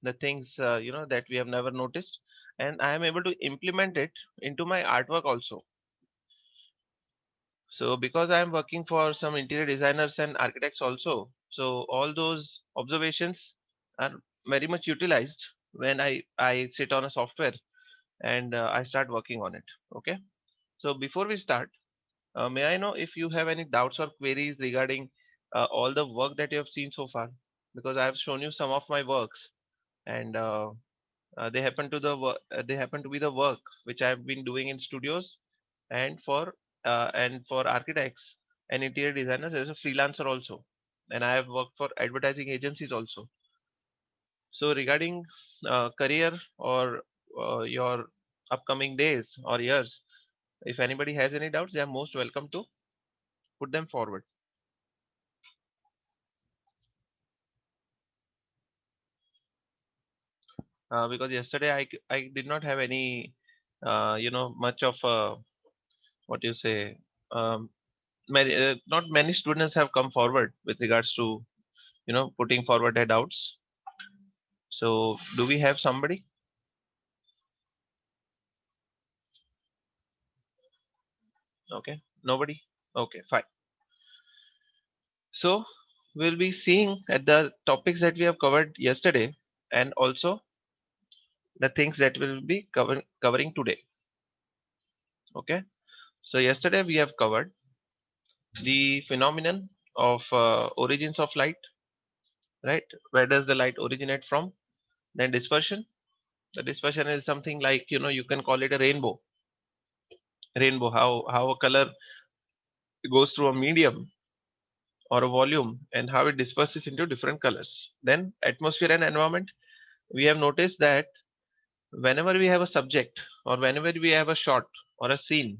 the things that we have never noticed, and I am able to implement it into my artwork also. So because I am working for some interior designers and architects also, so all those observations are very much utilized when I sit on a software and I start working on it. Okay. So before we start, may I know if you have any doubts or queries regarding all the work that you have seen so far? Because I have shown you some of my works, and they happen to be the work which I have been doing in studios, and for architects and interior designers as a freelancer also, and I have worked for advertising agencies also. So regarding career or your upcoming days or years, if anybody has any doubts, they are most welcome to put them forward. Because yesterday I did not have any much of what you say, um, not many students have come forward with regards to putting forward their doubts. So do we have somebody? Okay, nobody. Okay, fine. So we'll be seeing at the topics that we have covered yesterday, and also the things that we'll be covering today. Okay, so yesterday we have covered the phenomenon of origins of light, right? Where does the light originate from? Then dispersion. The dispersion is something like, you can call it a rainbow. Rainbow, how a color goes through a medium or a volume and how it disperses into different colors. Then atmosphere and environment. We have noticed that whenever we have a subject or whenever we have a shot or a scene,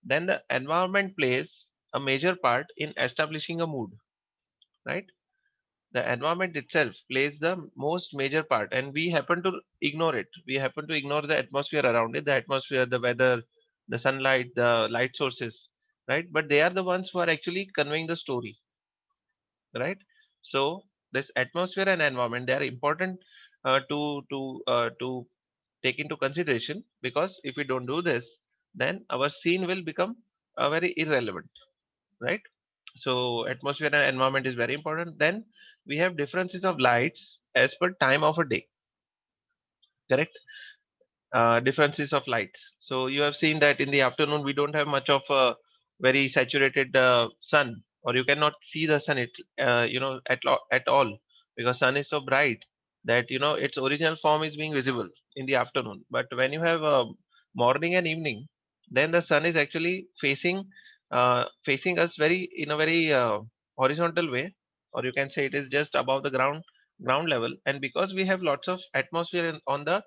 then the environment plays a major part in establishing a mood, right? The environment itself plays the most major part, and we happen to ignore it. We happen to ignore the atmosphere around it, the atmosphere, the weather, the sunlight, the light sources, right? But they are the ones who are actually conveying the story, right? So this atmosphere and environment, they are important to take into consideration, because if we don't do this, then our scene will become very irrelevant, right? So atmosphere and environment is very important. Then we have differences of lights as per time of a day, correct? Differences of lights. So you have seen that in the afternoon we don't have much of a very saturated sun, or you cannot see the sun at all, because sun is so bright that its original form is being visible in the afternoon. But when you have morning and evening, then the sun is actually facing us very in a very horizontal way, or you can say it is just above the ground level. And because we have lots of atmosphere on the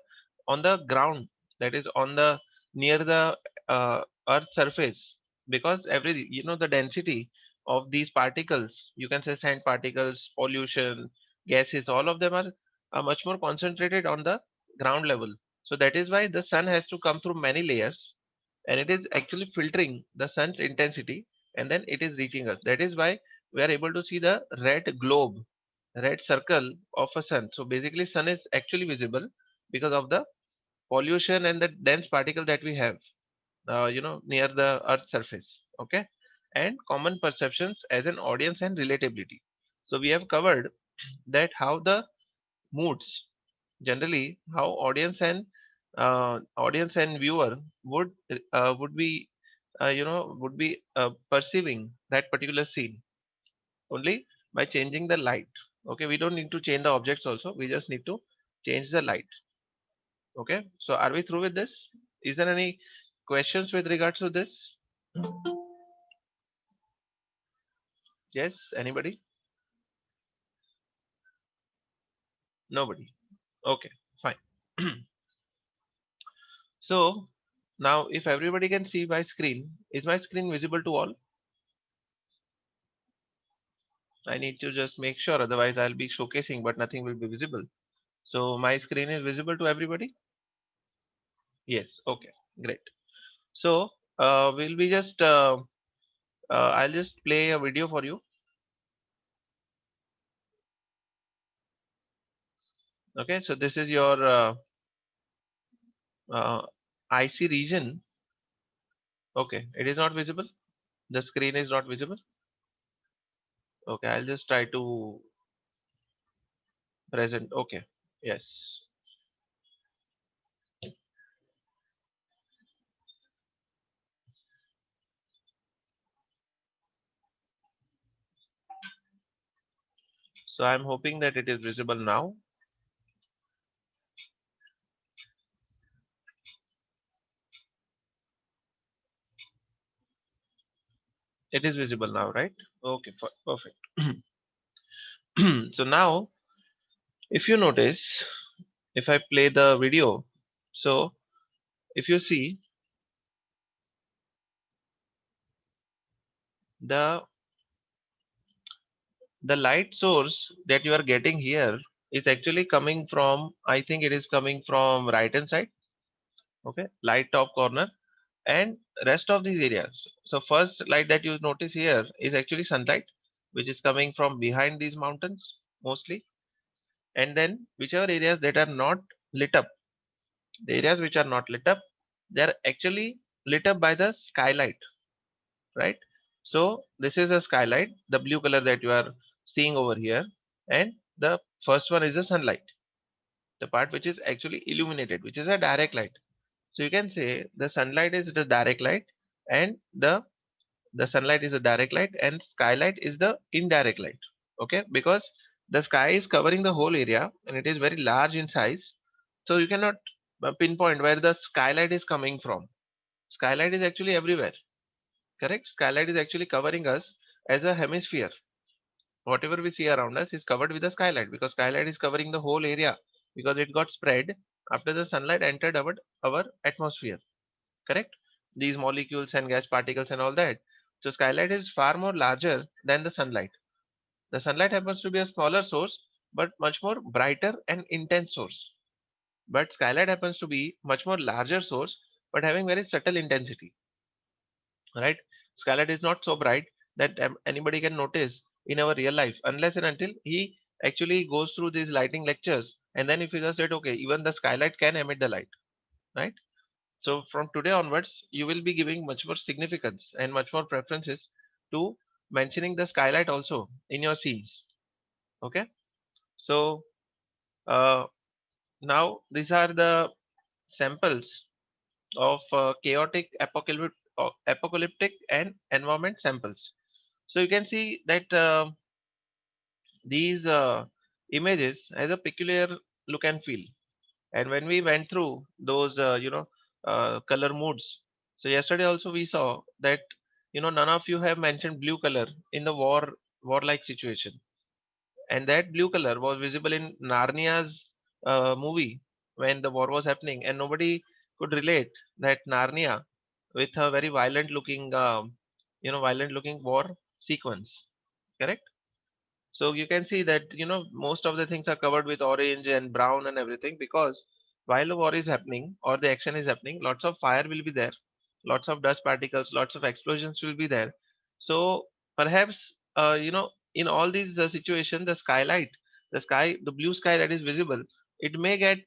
ground, that is on the near the earth surface, because every the density of these particles, you can say sand particles, pollution, gases, all of them are much more concentrated on the ground level. So that is why the sun has to come through many layers, and it is actually filtering the sun's intensity, and then it is reaching us. That is why we are able to see the red globe, red circle of a sun. So basically sun is actually visible because of the pollution and the dense particle that we have near the earth surface. Okay. And common perceptions as an audience and relatability. So we have covered that how the moods, generally how audience and viewer would be perceiving that particular scene only by changing the light. Okay, we don't need to change the objects also, we just need to change the light. Okay, so are we through with this? Is there any questions with regards to this? Yes, anybody? Nobody. Okay, fine. So now if everybody can see my screen, is my screen visible to all? I need to just make sure, otherwise I'll be showcasing but nothing will be visible. So my screen is visible to everybody? Yes, okay, great. So we'll be just I'll just play a video for you. Okay, so this is your uh, IC region. Okay, it is not visible. The screen is not visible. Okay, I'll just try to present. Okay, yes. So I'm hoping that it is visible now. It is visible now, right? Okay, perfect. So now, if you notice, if I play the video, so if you see the light source that you are getting here is actually coming from, I think it is coming from right hand side. Okay, light top corner and rest of these areas. So first light that you notice here is actually sunlight, which is coming from behind these mountains mostly. And then whichever areas that are not lit up, the areas which are not lit up, they are actually lit up by the skylight, right? So this is a skylight, the blue color that you are seeing over here, and the first one is the sunlight, the part which is actually illuminated, which is a direct light. So you can say the sunlight is the direct light, and the sunlight is a direct light, and skylight is the indirect light. Okay, because the sky is covering the whole area and it is very large in size, so you cannot pinpoint where the skylight is coming from. Skylight is actually everywhere. Correct? Skylight is actually covering us as a hemisphere. Whatever we see around us is covered with the skylight, because skylight is covering the whole area, because it got spread after the sunlight entered our atmosphere. Correct? These molecules and gas particles and all that. So skylight is far more larger than the sunlight. The sunlight happens to be a smaller source, but much more brighter and intense source. But skylight happens to be much more larger source, but having very subtle intensity. Right? Skylight is not so bright that anybody can notice in our real life, unless and until he actually goes through these lighting lectures, and then if he just said, okay, even the skylight can emit the light, right? So from today onwards, you will be giving much more significance and much more preferences to mentioning the skylight also in your scenes. Okay. So uh, now these are the samples of chaotic apocalyptic and environment samples. So you can see that these images has a peculiar look and feel. And when we went through those, color moods, so yesterday also we saw that none of you have mentioned blue color in the warlike situation, and that blue color was visible in Narnia's movie when the war was happening, and nobody could relate that Narnia with a very violent looking, violent looking war sequence. Correct? So you can see that most of the things are covered with orange and brown and everything, because while the war is happening or the action is happening, lots of fire will be there, lots of dust particles, lots of explosions will be there. So perhaps in all these situations, the skylight, the blue sky that is visible, it may get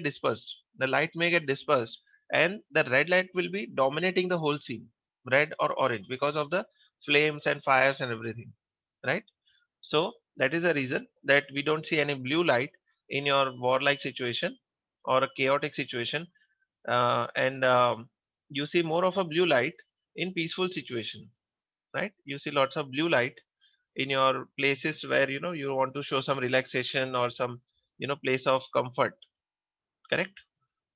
dispersed. The light may get dispersed, and the red light will be dominating the whole scene, red or orange, because of the flames and fires and everything, right? So that is the reason that we don't see any blue light in your warlike situation or a chaotic situation, and you see more of a blue light in peaceful situation, right? You see lots of blue light in your places where you want to show some relaxation or some place of comfort. Correct?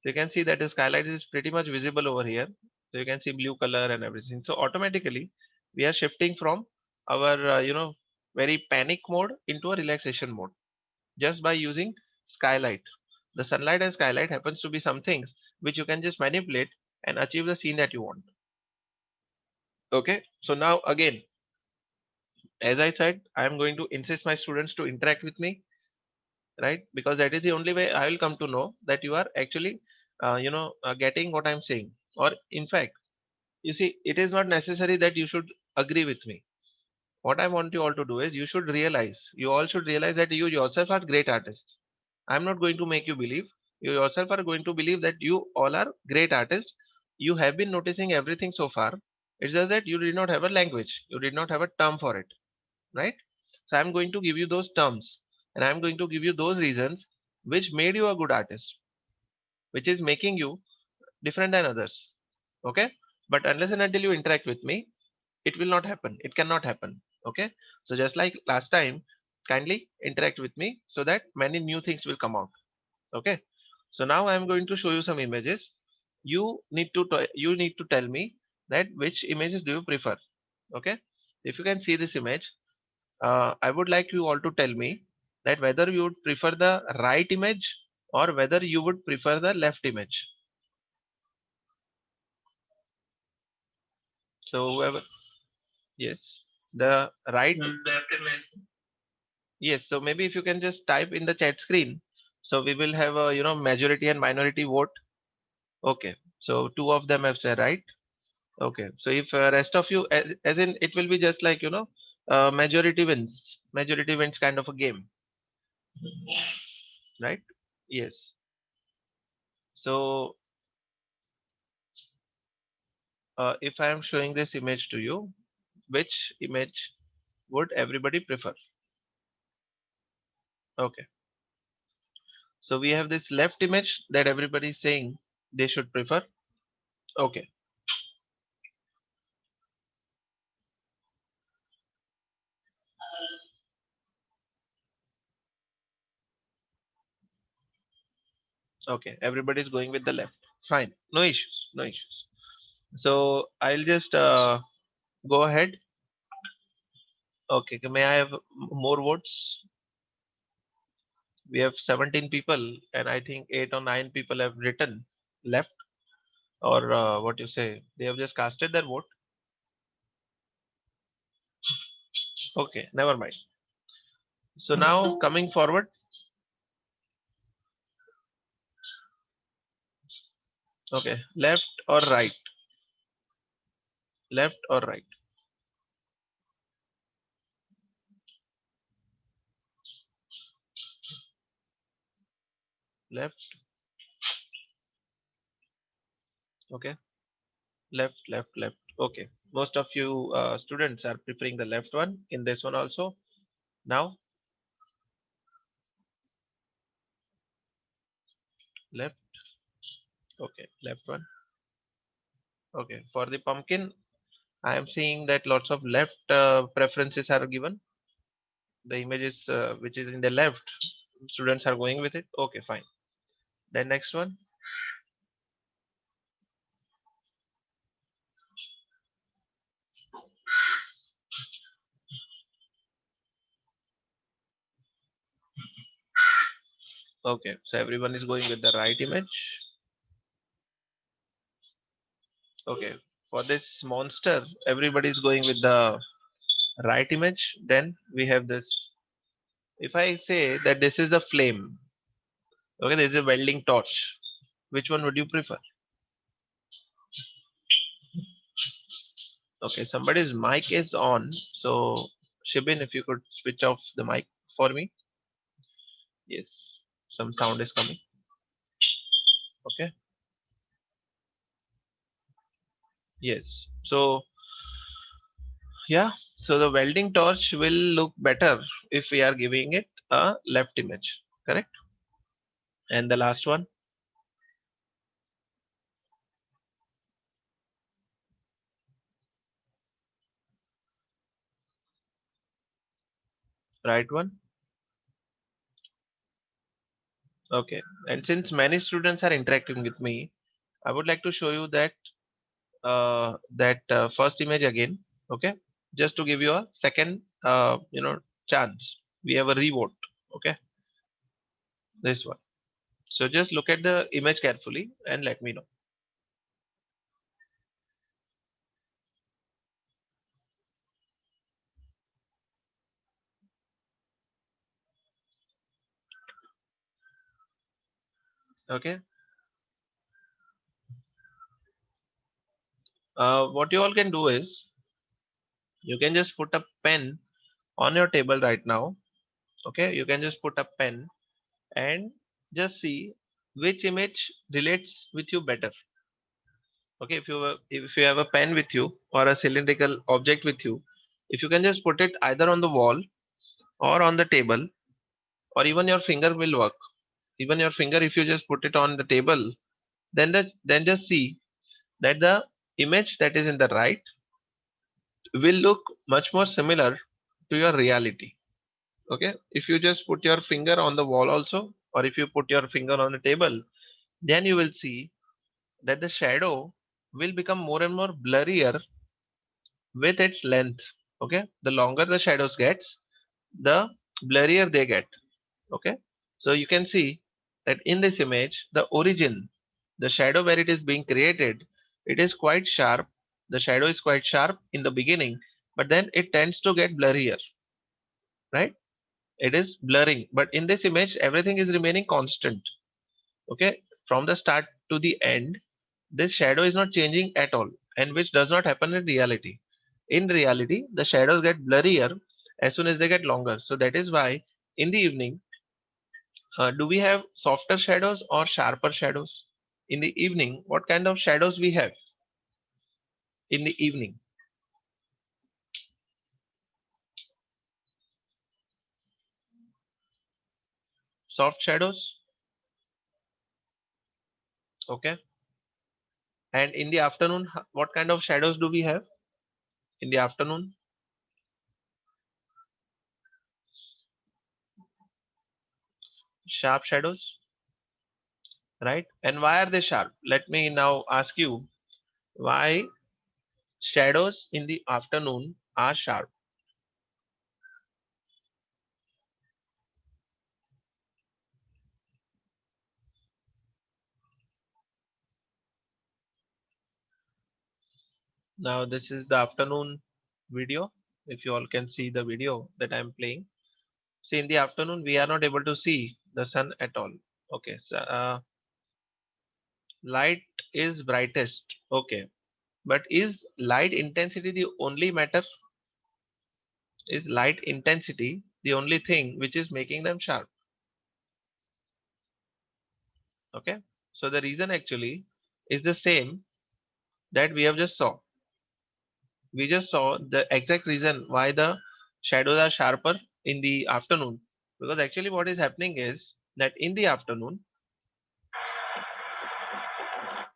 So you can see that the skylight is pretty much visible over here. So you can see blue color and everything. So automatically we are shifting from our very panic mode into a relaxation mode just by using skylight. The sunlight and skylight happens to be some things which you can just manipulate and achieve the scene that you want. Okay. So now again, as I said, I am going to insist my students to interact with me, right? Because that is the only way I will come to know that you are actually, getting what I'm saying. Or in fact, you see, it is not necessary that you should agree with me. What I want you all to do is you all should realize that you yourself are great artists. I'm not going to make you believe. You yourself are going to believe that you all are great artists. You have been noticing everything so far. It's just that you did not have a language, you did not have a term for it, right? So I'm going to give you those terms, and I'm going to give you those reasons which made you a good artist, which is making you different than others. Okay, but unless and until you interact with me, it will not happen, it cannot happen. Okay, so just like last time, kindly interact with me so that many new things will come out. Okay, so now I am going to show you some images. You need to tell me that which images do you prefer. Okay, if you can see this image, I would like you all to tell me that whether you would prefer the right image or whether you would prefer the left image. So whoever, yes, the right. Left image. Yes, so maybe if you can just type in the chat screen, so we will have a majority and minority vote. Okay, so two of them have said right. Okay, so if rest of you, as in it will be just like majority wins kind of a game, right? Yes. So if I am showing this image to you, which image would everybody prefer? Okay, so we have this left image that everybody is saying they should prefer. Okay, okay, everybody is going with the left. Fine, no issues, no issues. So I'll just go ahead. Okay, may I have more votes? We have 17 people, and I think 8 or 9 people have written left, or what you say, they have just casted their vote. Okay, never mind. So now coming forward, okay, left or right, left or right, left, okay, left, left, left. Okay, most of you students are preferring the left one in this one also. Now, left, okay, left one. Okay, for the pumpkin, I am seeing that lots of left preferences are given. The images which is in the left, students are going with it. Okay, fine. Then next one. Okay, so everyone is going with the right image. Okay, for this monster, everybody is going with the right image. Then we have this. If I say that this is a flame, okay, this is a welding torch. Which one would you prefer? Okay, somebody's mic is on. So Shibin, if you could switch off the mic for me. Yes, some sound is coming. Okay. Yes. So yeah, so the welding torch will look better if we are giving it a left image, correct? And the last one, right one. Okay. And since many students are interacting with me, I would like to show you that first image again. Okay. Just to give you a second, chance. We have a revote. Okay. This one. So just look at the image carefully and let me know. Okay. What you all can do is you can just put a pen on your table right now. Okay, you can just put a pen and just see which image relates with you better. Okay, if you have a pen with you or a cylindrical object with you, if you can just put it either on the wall or on the table, or even your finger will work. Even your finger, if you just put it on the table, then just see that the image that is in the right will look much more similar to your reality. Okay, if you just put your finger on the wall also, or if you put your finger on the table, then you will see that the shadow will become more and more blurrier with its length. Okay, the longer the shadows gets, the blurrier they get. Okay, so you can see that in this image, the origin, the shadow where it is being created, it is quite sharp. The shadow is quite sharp in the beginning, but then it tends to get blurrier, right? It is blurring, but in this image everything is remaining constant. Okay, from the start to the end, this shadow is not changing at all, and which does not happen in reality. In reality, the shadows get blurrier as soon as they get longer. So that is why in the evening, do we have softer shadows or sharper shadows? In the evening, what kind of shadows we have in the evening? Soft shadows. Okay, and in the afternoon, what kind of shadows do we have in the afternoon? Sharp shadows, right? And why are they sharp? Let me now ask you why shadows in the afternoon are sharp. Now this is the afternoon video. If you all can see the video that I'm playing. See, in the afternoon we are not able to see the sun at all. Okay, so light is brightest. Okay, but is light intensity the only matter? Is light intensity the only thing which is making them sharp? Okay, so the reason actually is the same that we have just saw. We just saw the exact reason why the shadows are sharper in the afternoon, because actually what is happening is that in the afternoon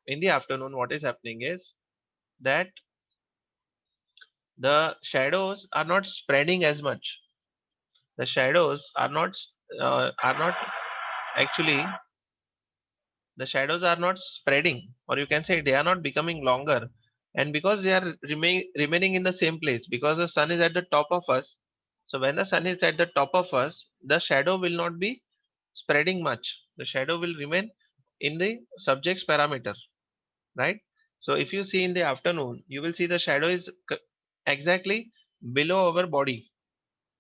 what is happening is that the shadows are not spreading as much. The shadows are not actually, the shadows are not spreading, or you can say they are not becoming longer. And because they are remaining in the same place, because the sun is at the top of us, so when the sun is at the top of us, the shadow will not be spreading much. The shadow will remain in the subject's parameter, right? So if you see in the afternoon, you will see the shadow is exactly below our body,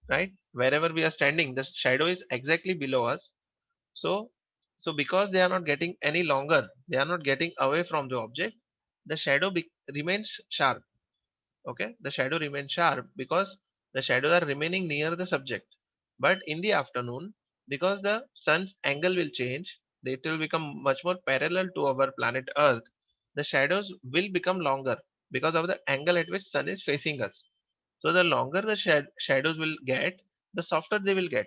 right? Wherever we are standing, the shadow is exactly below us. So, so because they are not getting any longer, they are not getting away from the object, the shadow remains sharp. Okay, the shadow remains sharp because the shadows are remaining near the subject. But in the afternoon, because the sun's angle will change, it will become much more parallel to our planet Earth. The shadows will become longer because of the angle at which sun is facing us. So the longer the shadows will get, the softer they will get.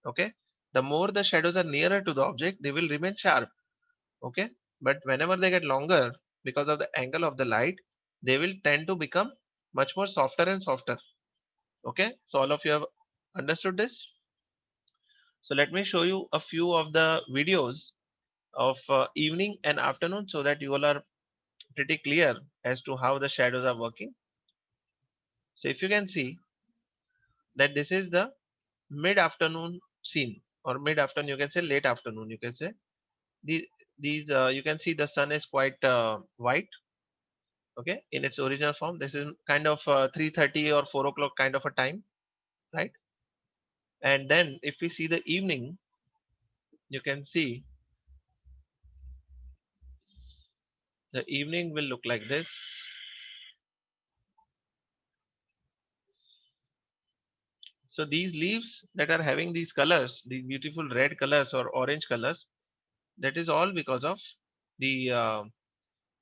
Okay, the more the shadows are nearer to the object, they will remain sharp. Okay, but whenever they get longer, because of the angle of the light, they will tend to become much more softer and softer. Okay, so all of you have understood this. So let me show you a few of the videos of evening and afternoon, so that you all are pretty clear as to how the shadows are working. So if you can see that this is the mid afternoon scene, or mid afternoon, you can say late afternoon, you can say. These these you can see the sun is quite white. Okay, in its original form, this is kind of 3:30 or 4 o'clock kind of a time, right? And then if we see the evening, you can see the evening will look like this. So these leaves that are having these colors, these beautiful red colors or orange colors, that is all because of the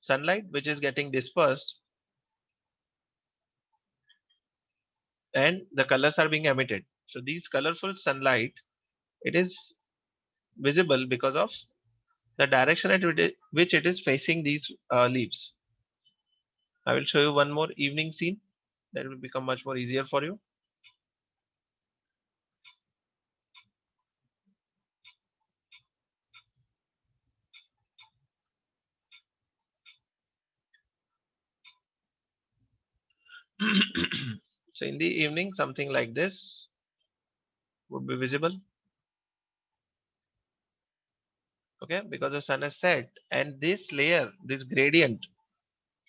sunlight which is getting dispersed and the colors are being emitted. So these colorful sunlight, it is visible because of the direction at which it is facing these leaves. I will show you one more evening scene that will become much more easier for you. So in the evening, something like this would be visible. Okay, because the sun has set and this layer, this gradient,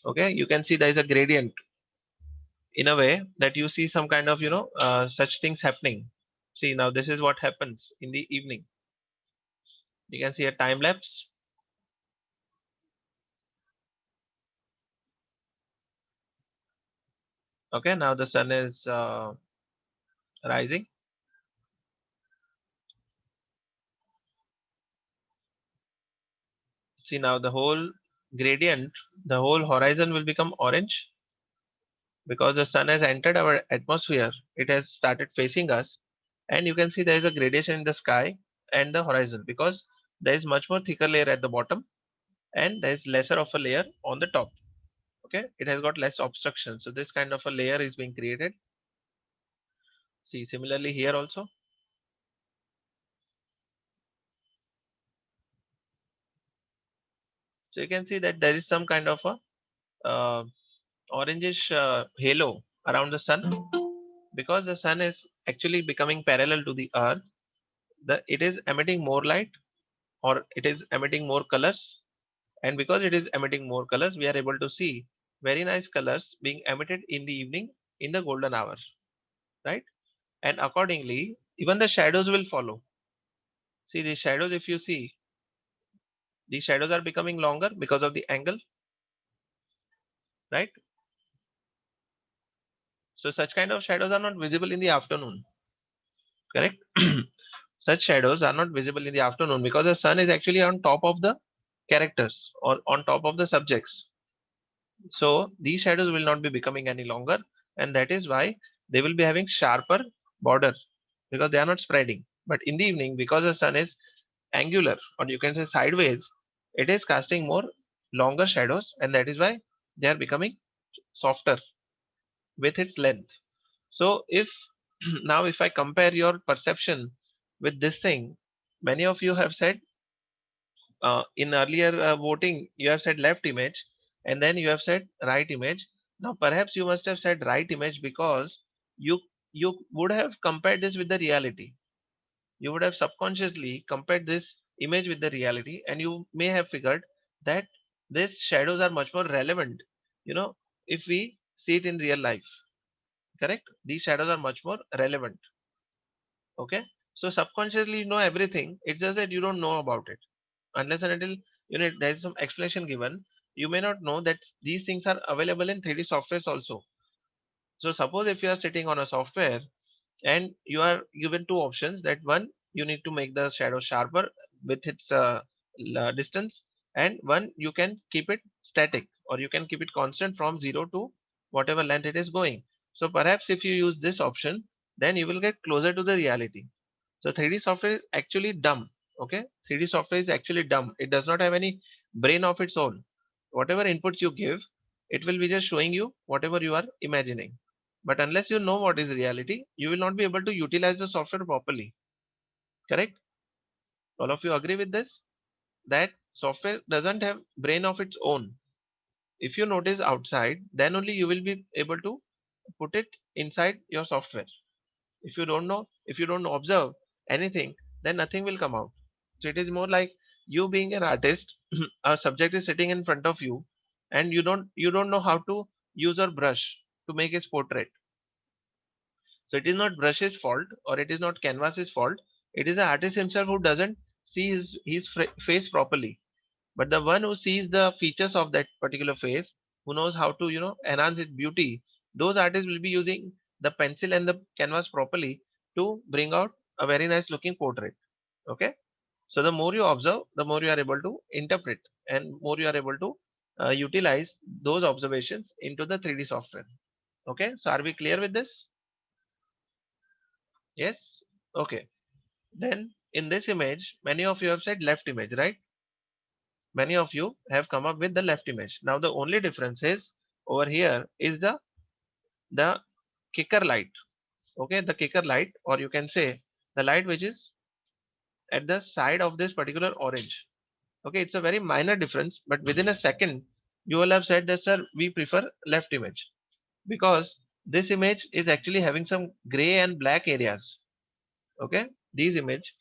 okay, you can see there is a gradient in a way that you see some kind of, such things happening. See, now this is what happens in the evening. You can see a time lapse. Okay, now the sun is rising. See, now the whole gradient, the whole horizon will become orange because the sun has entered our atmosphere. It has started facing us, and you can see there is a gradation in the sky and the horizon because there is much more thicker layer at the bottom and there is lesser of a layer on the top. Okay, it has got less obstruction, so this kind of a layer is being created. See, similarly here also. So you can see that there is some kind of a orangish halo around the sun because the sun is actually becoming parallel to the earth. It is emitting more light or it is emitting more colors, and because it is emitting more colors, we are able to see very nice colors being emitted in the evening in the golden hour, right? And accordingly, even the shadows will follow. See, the shadows, if you see, the shadows are becoming longer because of the angle, right? So such kind of shadows are not visible in the afternoon, correct? Such shadows are not visible in the afternoon because the sun is actually on top of the characters or on top of the subjects. So these shadows will not be becoming any longer, and that is why they will be having sharper border because they are not spreading. But in the evening, because the sun is angular or you can say sideways, it is casting more longer shadows, and that is why they are becoming softer with its length. So if now if I compare your perception with this thing, many of you have said in earlier voting you have said left image and then you have said right image. Now perhaps you must have said right image because you you would have compared this with the reality. You would have subconsciously compared this image with the reality and you may have figured that these shadows are much more relevant, you know, if we see it in real life. Correct, these shadows are much more relevant. Okay, so subconsciously you know everything, it's just that you don't know about it unless and until there is some explanation given. You may not know that these things are available in 3D softwares also. So suppose if you are sitting on a software and you are given two options, that one, you need to make the shadow sharper with its distance, and one, you can keep it static or you can keep it constant from 0 to whatever length it is going. So perhaps if you use this option, then you will get closer to the reality. So 3D software is actually dumb. Okay, 3D software is actually dumb. It does not have any brain of its own. Whatever inputs you give, it will be just showing you whatever you are imagining. But unless you know what is reality, you will not be able to utilize the software properly. Correct? All of you agree with this? That software doesn't have brain of its own. If you notice outside, then only you will be able to put it inside your software. If you don't know, if you don't observe anything, then nothing will come out. So it is more like you being an artist, a subject is sitting in front of you and you don't know how to use your brush to make his portrait. So it is not brush's fault or it is not canvas's fault. It is the artist himself who doesn't see his face properly. But the one who sees the features of that particular face, who knows how to enhance its beauty, those artists will be using the pencil and the canvas properly, to bring out a very nice looking portrait. Okay, so the more you observe, the more you are able to interpret, and more you are able to utilize those observations into the 3D software. Okay, so are we clear with this? Yes. Okay, then in this image, many of you have said left image, right? Many of you have come up with the left image. Now the only difference is over here is the kicker light. Okay, the kicker light, or you can say the light which is at the side of this particular orange. Okay, it's a very minor difference, but within a second you will have said that, sir, we prefer left image, because this image is actually having some gray and black areas. Okay, this image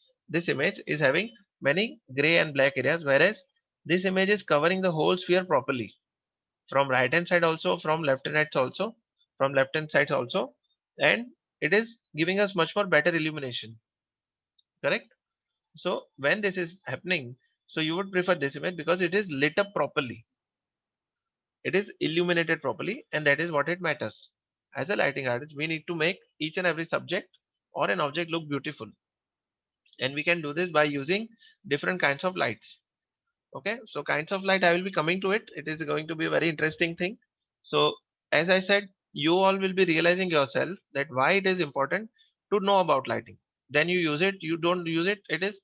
is having many gray and black areas, whereas this image is covering the whole sphere properly, from right hand side also, from left hand side also, from left hand side also, and it is giving us much more better illumination. Correct. So when this is happening, so you would prefer this image because it is lit up properly, it is illuminated properly, and that is what it matters. As a lighting artist, we need to make each and every subject or an object look beautiful, and we can do this by using different kinds of lights. Okay, so kinds of light, I will be coming to it. It is going to be a very interesting thing. So as I said, you all will be realizing yourself that why it is important to know about lighting. Then you use it, you don't use it, it is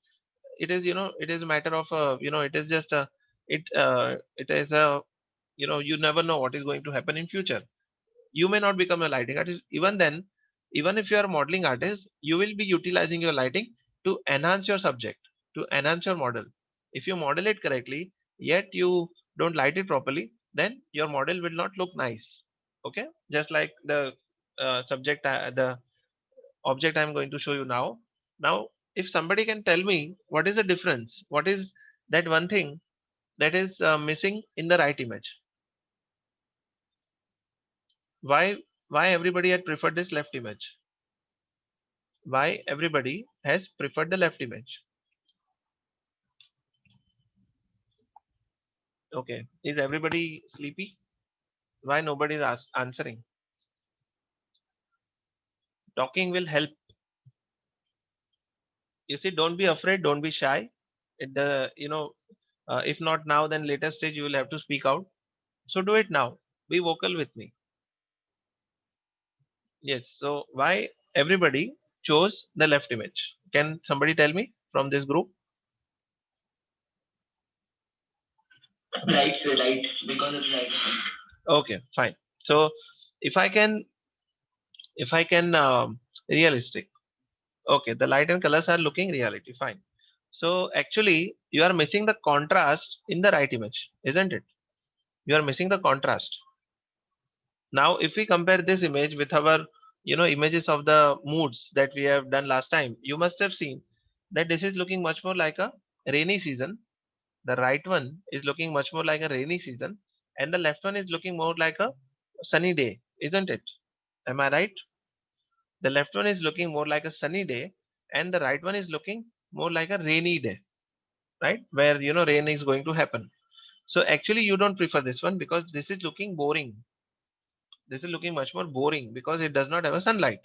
it is a matter of it is just a it is a you never know what is going to happen in future. You may not become a lighting artist. Even then, even if you are a modeling artist, you will be utilizing your lighting to enhance your subject, to enhance your model. If you model it correctly yet you don't light it properly, then your model will not look nice. Okay, just like the the object I'm going to show you now. Now if somebody can tell me what is the difference, what is that one thing that is missing in the right image, why everybody had preferred this left image, why everybody has preferred the left image. Okay, is everybody sleepy? Why nobody is answering? Talking will help. You see, don't be afraid, don't be shy. The if not now, then later stage you will have to speak out. So do it now. Be vocal with me. Yes. So why everybody chose the left image? Can somebody tell me from this group? Right, because it's right. Okay, fine. So if I can, realistic. Okay, the light and colors are looking reality. Fine. So actually, you are missing the contrast in the right image, isn't it? You are missing the contrast. Now, if we compare this image with our, images of the moods that we have done last time, you must have seen that this is looking much more like a rainy season. The right one is looking much more like a rainy season, and the left one is looking more like a sunny day, isn't it? Am I right? The left one is looking more like a sunny day, and the right one is looking more like a rainy day, right? Where rain is going to happen. So actually, you don't prefer this one because this is looking boring. This is looking much more boring because it does not have a sunlight.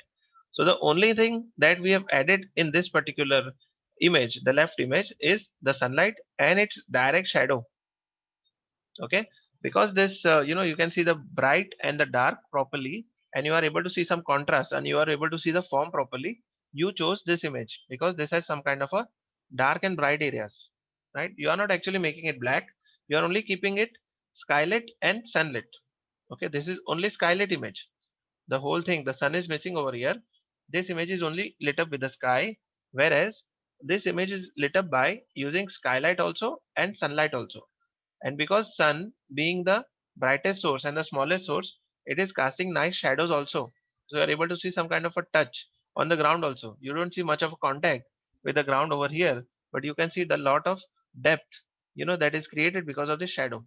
So the only thing that we have added in this particular image, the left image, is the sunlight and its direct shadow. Okay, because this you can see the bright and the dark properly, and you are able to see some contrast, and you are able to see the form properly. You chose this image because this has some kind of a dark and bright areas, right? You are not actually making it black, you are only keeping it skylit and sunlit. Okay, this is only skylit image. The whole thing, the sun is missing over here. This image is only lit up with the sky, whereas this image is lit up by using skylight also and sunlight also. And because sun being the brightest source and the smallest source, it is casting nice shadows also. So you are able to see some kind of a touch on the ground also. You don't see much of a contact with the ground over here, but you can see the lot of depth, that is created because of the shadow.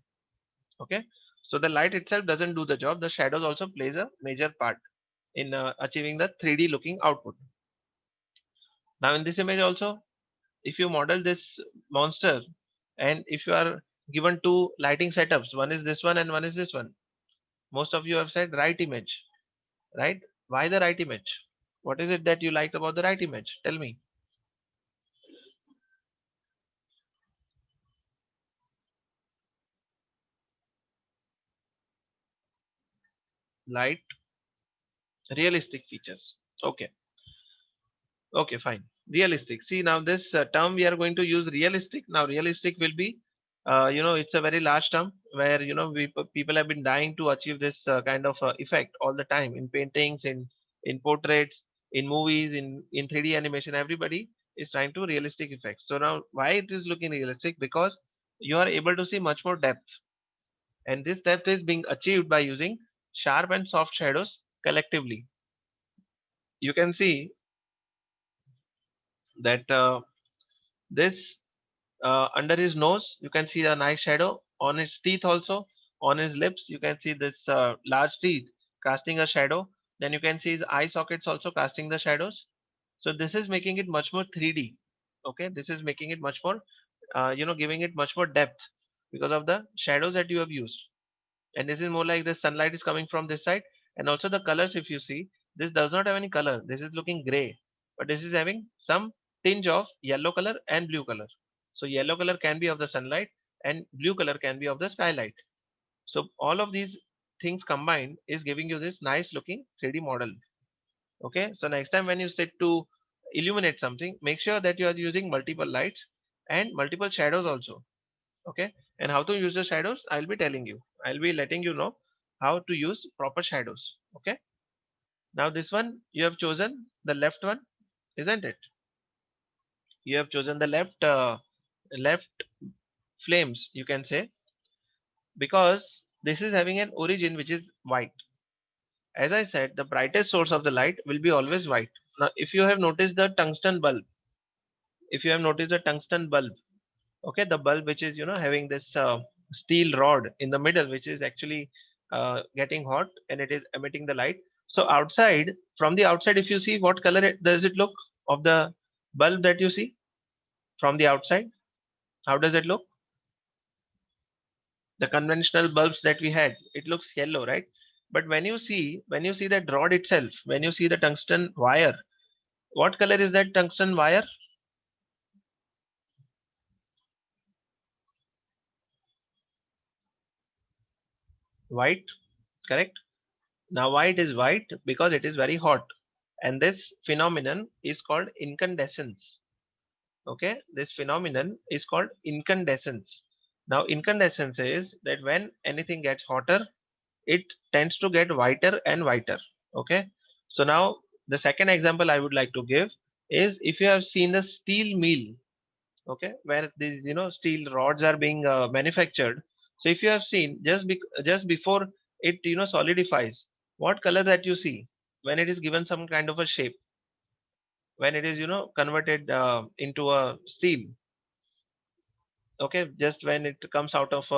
Okay, so the light itself doesn't do the job, the shadows also plays a major part in achieving the 3D looking output. Now in this image also, if you model this monster, and if you are given two lighting setups, one is this one and one is this one, most of you have said right image, right? Why the right image? What is it that you liked about the right image? Tell me. Light, realistic features. Okay. Okay, fine. Realistic. See, now this term we are going to use realistic. Now, realistic will be, it's a very large term where, people have been dying to achieve this kind of effect all the time in paintings, in portraits, in movies, in 3D animation. Everybody is trying to realistic effects. So now, why it is looking realistic? Because you are able to see much more depth, and this depth is being achieved by using sharp and soft shadows collectively. You can see that this under his nose you can see a nice shadow, on his teeth also, on his lips you can see this large teeth casting a shadow, then you can see his eye sockets also casting the shadows. So this is making it much more 3D. Okay, this is making it much more giving it much more depth because of the shadows that you have used. And this is more like the sunlight is coming from this side. And also the colors, if you see, this does not have any color, this is looking gray, but this is having some tinge of yellow color and blue color. So yellow color can be of the sunlight and blue color can be of the skylight. So all of these things combined is giving you this nice looking 3D model. Okay, so next time when you sit to illuminate something, make sure that you are using multiple lights and multiple shadows also. Okay, and how to use the shadows I'll be telling you, I'll be letting you know how to use proper shadows. Okay, now this one you have chosen the left one, isn't it? You have chosen the left flames, you can say, because this is having an origin which is white. As I said, the brightest source of the light will be always white. Now if you have noticed the tungsten bulb, if you have noticed the tungsten bulb, okay, the bulb which is having this steel rod in the middle which is actually getting hot and it is emitting the light. So outside, from the outside, if you see, what color does it look of the bulb that you see from the outside? How does it look? The conventional bulbs that we had, it looks yellow, right? But when you see that rod itself, when you see the tungsten wire, what color is that tungsten wire? White, correct. Now why it is white? Because it is very hot. And this phenomenon is called incandescence. Okay, this phenomenon is called incandescence. Now incandescence is that when anything gets hotter, it tends to get whiter and whiter. Okay, so now the second example I would like to give is, if you have seen the steel mill, okay, where these steel rods are being manufactured. So if you have seen, just before it solidifies, what color that you see when it is given some kind of a shape, when it is converted into a steel. Okay, just when it comes out of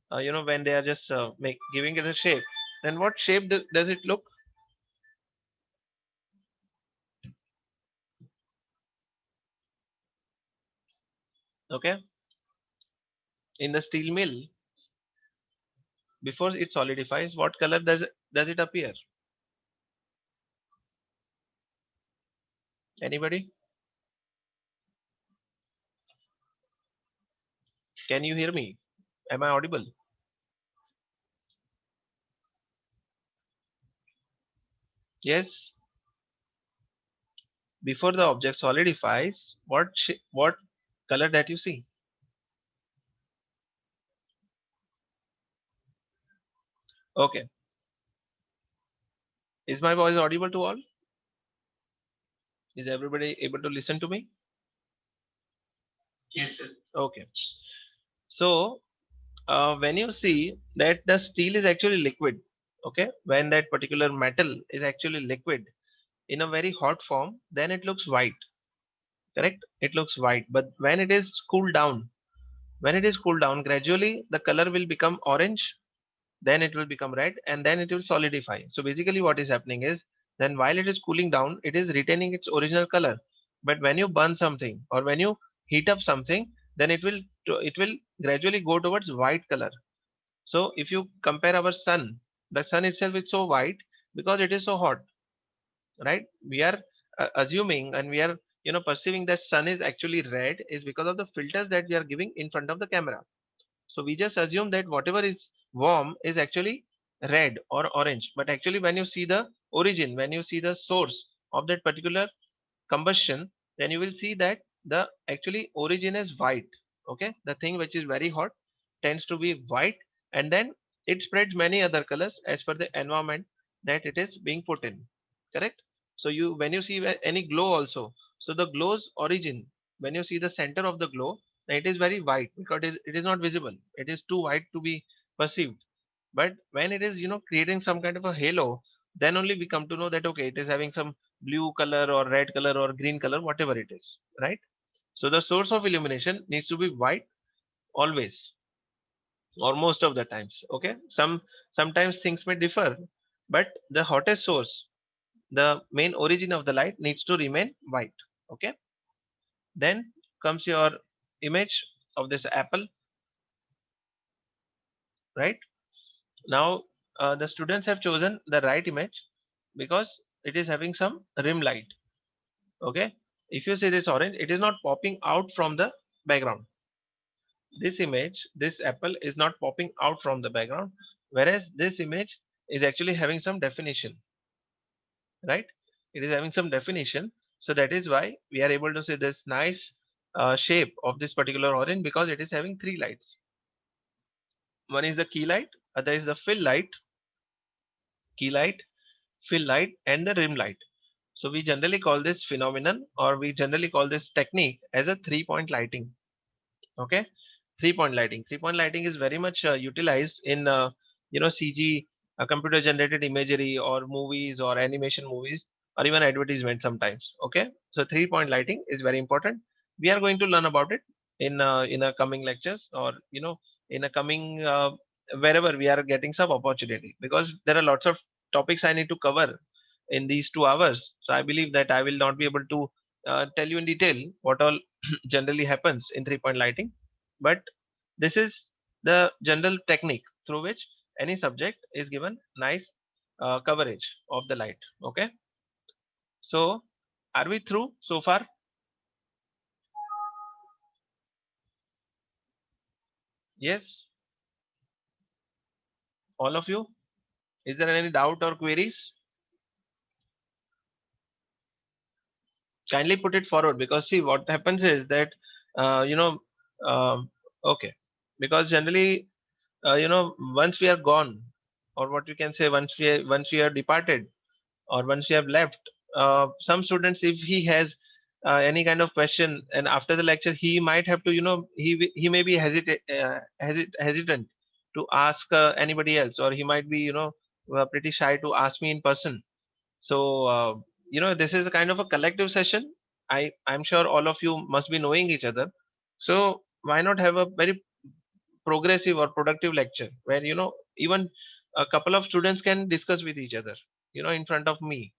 when they are just make giving it a shape, then what shape does it look? Okay, in the steel mill, before it solidifies, what color does it appear? Anybody? Can you hear me? Am I audible? Yes. Before the object solidifies, what color that you see? Okay, is my voice audible to all? Is everybody able to listen to me? Yes, sir. Okay, so when you see that the steel is actually liquid, okay, when that particular metal is actually liquid in a very hot form, then it looks white, correct? It looks white, but when it is cooled down, gradually the color will become orange, then it will become red, and then it will solidify. So basically what is happening is, then while it is cooling down, it is retaining its original color. But when you burn something or when you heat up something, then it will gradually go towards white color. So if you compare our sun, the sun itself is so white because it is so hot. right? We are assuming, and we are perceiving that sun is actually red is because of the filters that we are giving in front of the camera. So we just assume that whatever is warm is actually red or orange. But actually when you see the origin, when you see the source of that particular combustion, then you will see that the actually origin is white. Okay, the thing which is very hot tends to be white, and then it spreads many other colors as per the environment that it is being put in. Correct. So you, when you see any glow also, so the glow's origin, when you see the center of the glow, then it is very white because it is not visible, it is too white to be perceived. But when it is creating some kind of a halo, then only we come to know that okay, it is having some blue color or red color or green color, whatever it is, right? So the source of illumination needs to be white always, or most of the times. Okay, sometimes things may differ, but the hottest source, the main origin of the light, needs to remain white. Okay, then comes your image of this apple, right? Now the students have chosen the right image because it is having some rim light. Okay, if you see this orange, it is not popping out from the background. This image, this apple is not popping out from the background, whereas this image is actually having some definition, right? It is having some definition, so that is why we are able to see this nice shape of this particular orange, because it is having three lights. One is the key light, other is the fill light, key light, fill light, and the rim light. So we generally call this phenomenon, or we generally call this technique as a 3-point lighting. Okay, 3-point lighting. 3-point lighting is very much utilized in CG, computer generated imagery, or movies, or animation movies, or even advertisement sometimes. Okay, so 3-point lighting is very important. We are going to learn about it in a coming lectures, or in a coming wherever we are getting some opportunity, because there are lots of topics I need to cover in these 2 hours. So I believe that I will not be able to tell you in detail what all generally happens in 3-point lighting, but this is the general technique through which any subject is given nice coverage of the light. Okay, so are we through so far? Yes, all of you. Is there any doubt or queries? Kindly put it forward, because see what happens is that uh, you know um okay, because generally once we are gone, or what you can say, once we are departed, or once you have left, some students, if he has any kind of question, and after the lecture he might have to, he may be hesitant to ask anybody else, or he might be pretty shy to ask me in person. So this is a kind of a collective session. I'm sure all of you must be knowing each other, so why not have a very progressive or productive lecture where even a couple of students can discuss with each other, in front of me.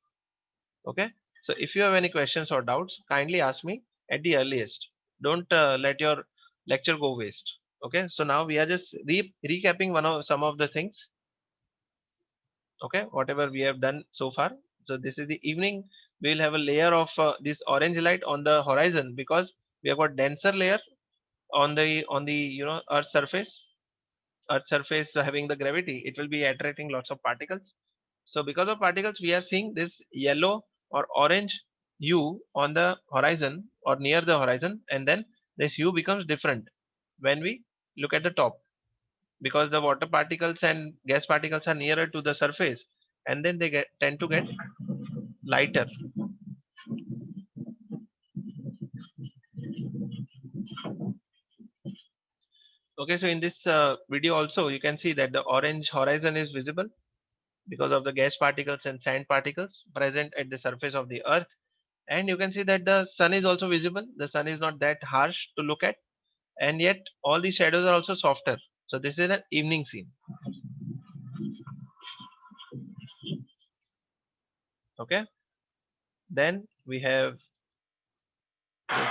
Okay, so if you have any questions or doubts, kindly ask me at the earliest. Don't let your lecture go waste. Okay, so now we are just recapping some of the things. Okay, whatever we have done so far. So this is the evening. We will have a layer of this orange light on the horizon, because we have got denser layer on the earth surface. Earth surface having the gravity, it will be attracting lots of particles. So because of particles, we are seeing this yellow or orange hue on the horizon or near the horizon, and then this hue becomes different when we look at the top, because the water particles and gas particles are nearer to the surface, and then they tend to get lighter. Okay, so in this video also you can see that the orange horizon is visible because of the gas particles and sand particles present at the surface of the earth. And you can see that the sun is also visible. The sun is not that harsh to look at, and yet all the shadows are also softer. So this is an evening scene. Okay, then we have this.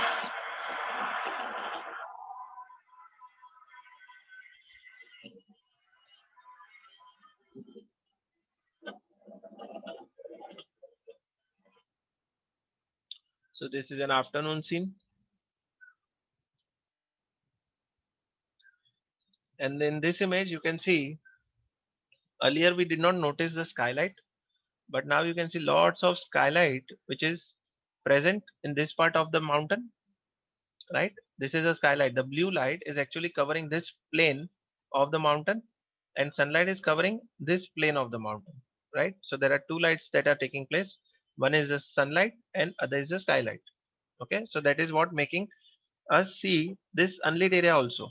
So this is an afternoon scene. And in this image, you can see earlier we did not notice the skylight, but now you can see lots of skylight which is present in this part of the mountain, right? This is a skylight. The blue light is actually covering this plane of the mountain, and sunlight is covering this plane of the mountain, right? So there are two lights that are taking place. One is the sunlight and other is the skylight. Okay, so that is what making us see this unlit area also.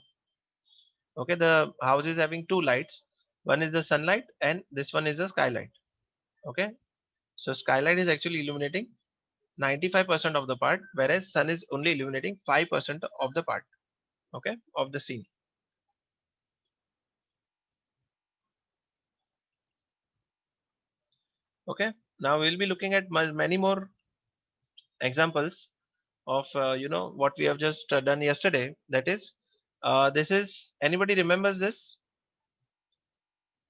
Okay, the house is having two lights. One is the sunlight and this one is the skylight. Okay, so skylight is actually illuminating 95% of the part, whereas sun is only illuminating 5% of the part, okay, of the scene. Okay, now we'll be looking at many more examples of what we have just done yesterday. That is, this is, anybody remembers this?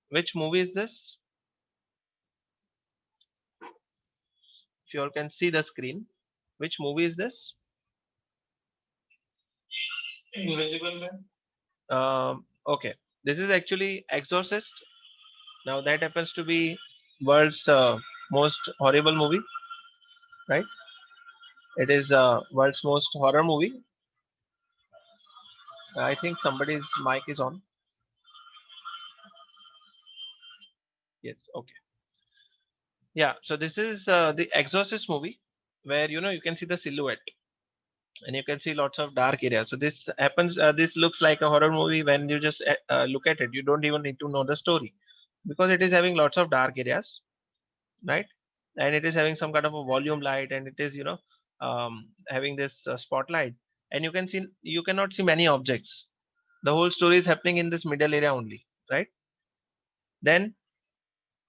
Which movie is this? If you all can see the screen, which movie is this? Invisible Man. Okay, this is actually Exorcist. Now that happens to be world's most horrible movie, right? It is world's most horror movie. I think somebody's mic is on. Yes, okay. Yeah, so this is the Exorcist movie where you can see the silhouette and you can see lots of dark areas. So this happens. This looks like a horror movie when you just look at it. You don't even need to know the story because it is having lots of dark areas, right? And it is having some kind of a volume light, and it is having this spotlight, and you cannot see many objects. The whole story is happening in this middle area only, right? Then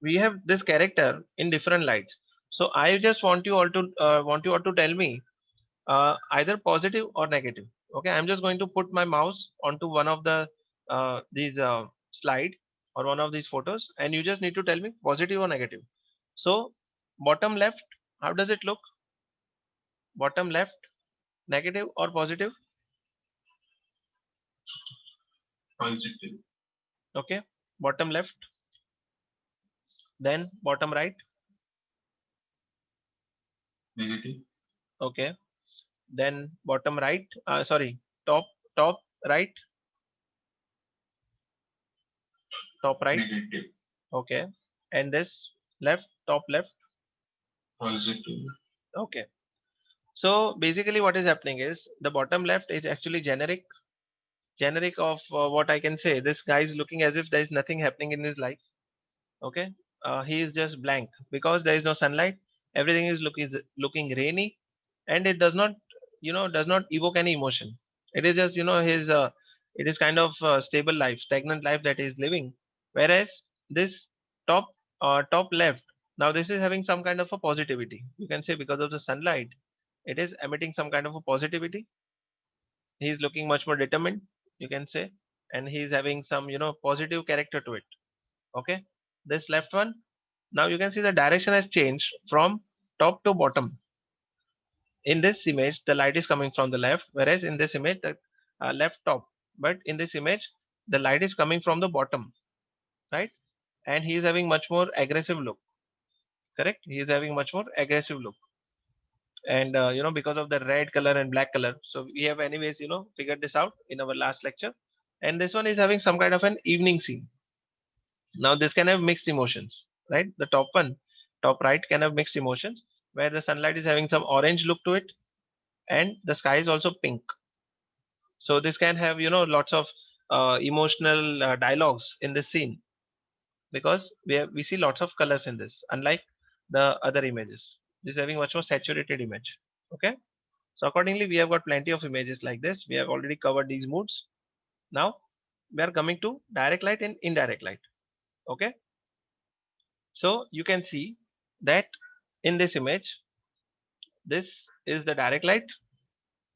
we have this character in different lights. So I just want you all to tell me either positive or negative. Okay, I'm just going to put my mouse onto one of the these slide or one of these photos, and you just need to tell me positive or negative. So bottom left, how does it look? Bottom left, negative or positive? Positive. Okay, bottom left, then bottom right. Negative. Okay, then bottom right. Sorry, top right, top right. Negative. Okay, and this left, top left. Positive. Okay. So basically what is happening is the bottom left is actually generic of what I can say. This guy is looking as if there is nothing happening in his life. Okay, he is just blank because there is no sunlight. Everything is looking rainy, and it does not evoke any emotion. It is just his it is kind of stable life, stagnant life that he is living. Whereas this top top left, now this is having some kind of a positivity. You can say because of the sunlight, it is emitting some kind of a positivity. He is looking much more determined, you can say, and he is having some positive character to it. Okay, this left one, now you can see the direction has changed from top to bottom. In this image the light is coming from the left, whereas in this image the left top, but in this image the light is coming from the bottom, right? And he is having much more aggressive look. Correct, he is having much more aggressive look. And because of the red color and black color, so we have anyways figured this out in our last lecture. And this one is having some kind of an evening scene. Now this can have mixed emotions, right? The top one, top right, can have mixed emotions where the sunlight is having some orange look to it, and the sky is also pink. So this can have lots of emotional dialogues in this scene because we see lots of colors in this, unlike the other images. This is having much more saturated image. Okay, so accordingly we have got plenty of images like this. We have already covered these moods. Now we are coming to direct light and indirect light. Okay, so you can see that in this image, this is the direct light.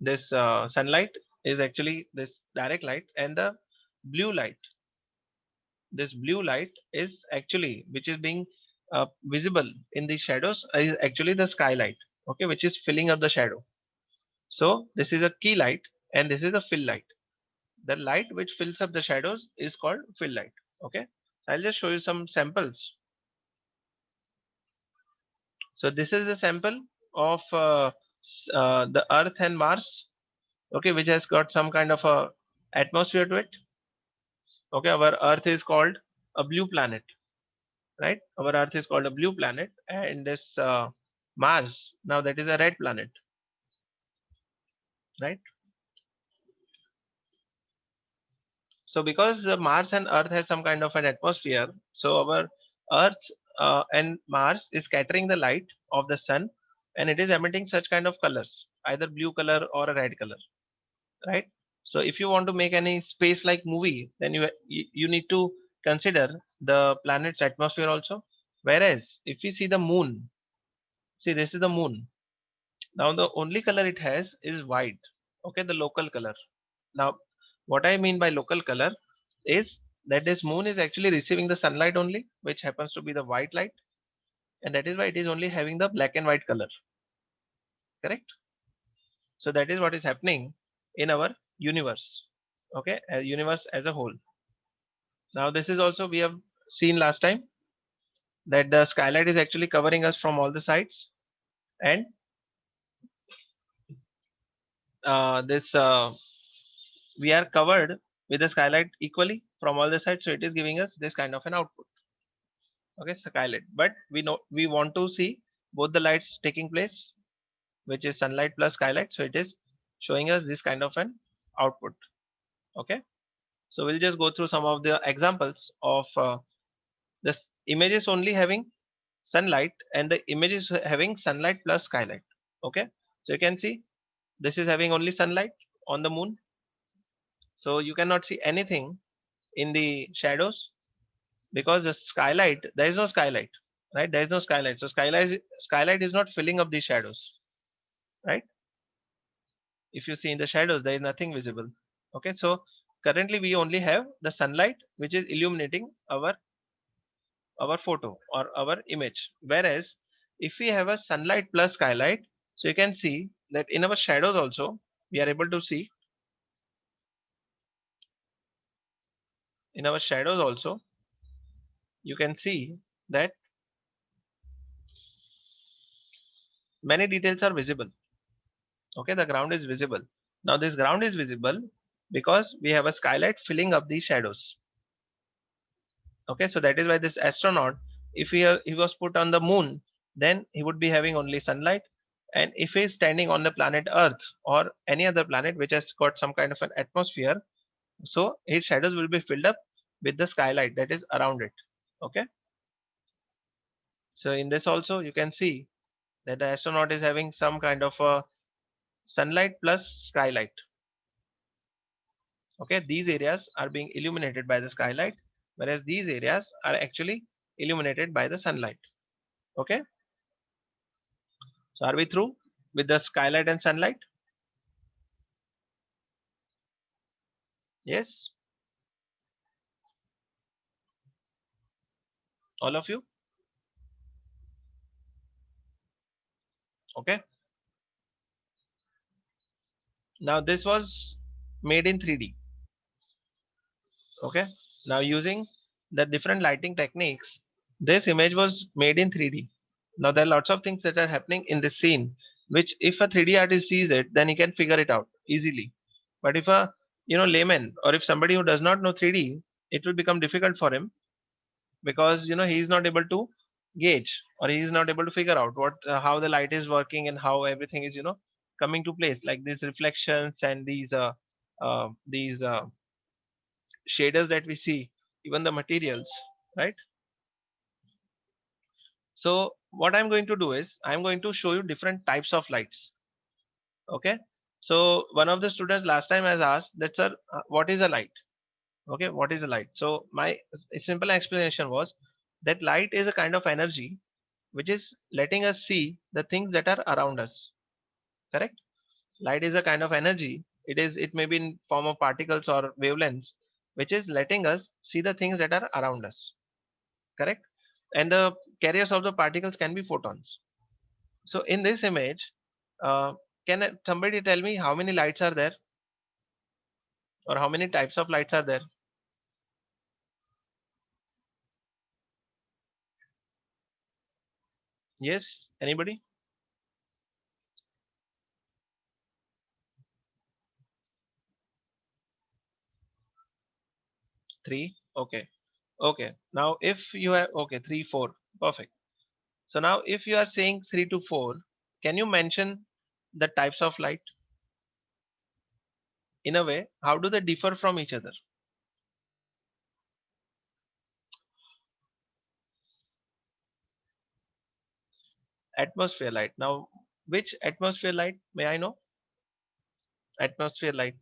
This sunlight is actually this direct light, and the blue light, this blue light is actually which is being visible in the shadows is actually the skylight. Okay, which is filling up the shadow. So this is a key light and this is a fill light. The light which fills up the shadows is called fill light. Okay, so I'll just show you some samples. So this is a sample of the Earth and Mars. Okay, which has got some kind of a atmosphere to it. Okay, our Earth is called a blue planet, right? Our Earth is called a blue planet, and this Mars, now that is a red planet, right? So because Mars and Earth has some kind of an atmosphere, so our Earth and Mars is scattering the light of the sun, and it is emitting such kind of colors, either blue color or a red color, right? So if you want to make any space like movie, then you need to consider the planet's atmosphere also. Whereas if we see the moon, see this is the moon. Now the only color it has is white. Okay, the local color. Now what I mean by local color is that this moon is actually receiving the sunlight only, which happens to be the white light, and that is why it is only having the black and white color. Correct? So that is what is happening in our universe. Okay, a universe as a whole. Now this is also we have seen last time that the skylight is actually covering us from all the sides, and this we are covered with the skylight equally from all the sides, so it is giving us this kind of an output. Okay, skylight, but we know we want to see both the lights taking place, which is sunlight plus skylight, so it is showing us this kind of an output. Okay, so we'll just go through some of the examples of this images only having sunlight and the image is having sunlight plus skylight. Okay, so you can see this is having only sunlight on the moon, so you cannot see anything in the shadows because the skylight, there is no skylight, right? There is no skylight, so skylight is not filling up the shadows, right? If you see in the shadows, there is nothing visible. Okay, so currently we only have the sunlight which is illuminating our photo or our image. Whereas if we have a sunlight plus skylight, so you can see that in our shadows also we are able to see, in our shadows also you can see that many details are visible. Okay, the ground is visible. Now this ground is visible because we have a skylight filling up the shadows. Okay, so that is why this astronaut, if he was put on the moon, then he would be having only sunlight, and if he is standing on the planet Earth or any other planet which has got some kind of an atmosphere, so his shadows will be filled up with the skylight that is around it. Okay, so in this also you can see that the astronaut is having some kind of a sunlight plus skylight. Okay, these areas are being illuminated by the skylight, whereas these areas are actually illuminated by the sunlight. Okay, so are we through with the skylight and sunlight? Yes, all of you. Okay, now this was made in 3D. Okay, now using the different lighting techniques, this image was made in 3D. Now there are lots of things that are happening in this scene, which if a 3D artist sees it, then he can figure it out easily. But if a layman or if somebody who does not know 3D, it will become difficult for him because he is not able to gauge or he is not able to figure out what how the light is working and how everything is coming to place, like these reflections and these shaders that we see, even the materials, right? So what I'm going to do is I'm going to show you different types of lights. Okay, so one of the students last time has asked that, sir, what is a light? Okay, what is a light? So my simple explanation was that light is a kind of energy which is letting us see the things that are around us. Correct? Light is a kind of energy. It may be in form of particles or wavelengths, which is letting us see the things that are around us. Correct? And the carriers of the particles can be photons. So in this image, Can somebody tell me how many lights are there, or how many types of lights are there? Yes, anybody? Three. Okay. Okay. Now if you have, okay, three, four. Perfect. So now if you are saying three to four, can you mention the types of light in a way? How do they differ from each other? Atmosphere light. Now, which atmosphere light? May I know? Atmosphere light.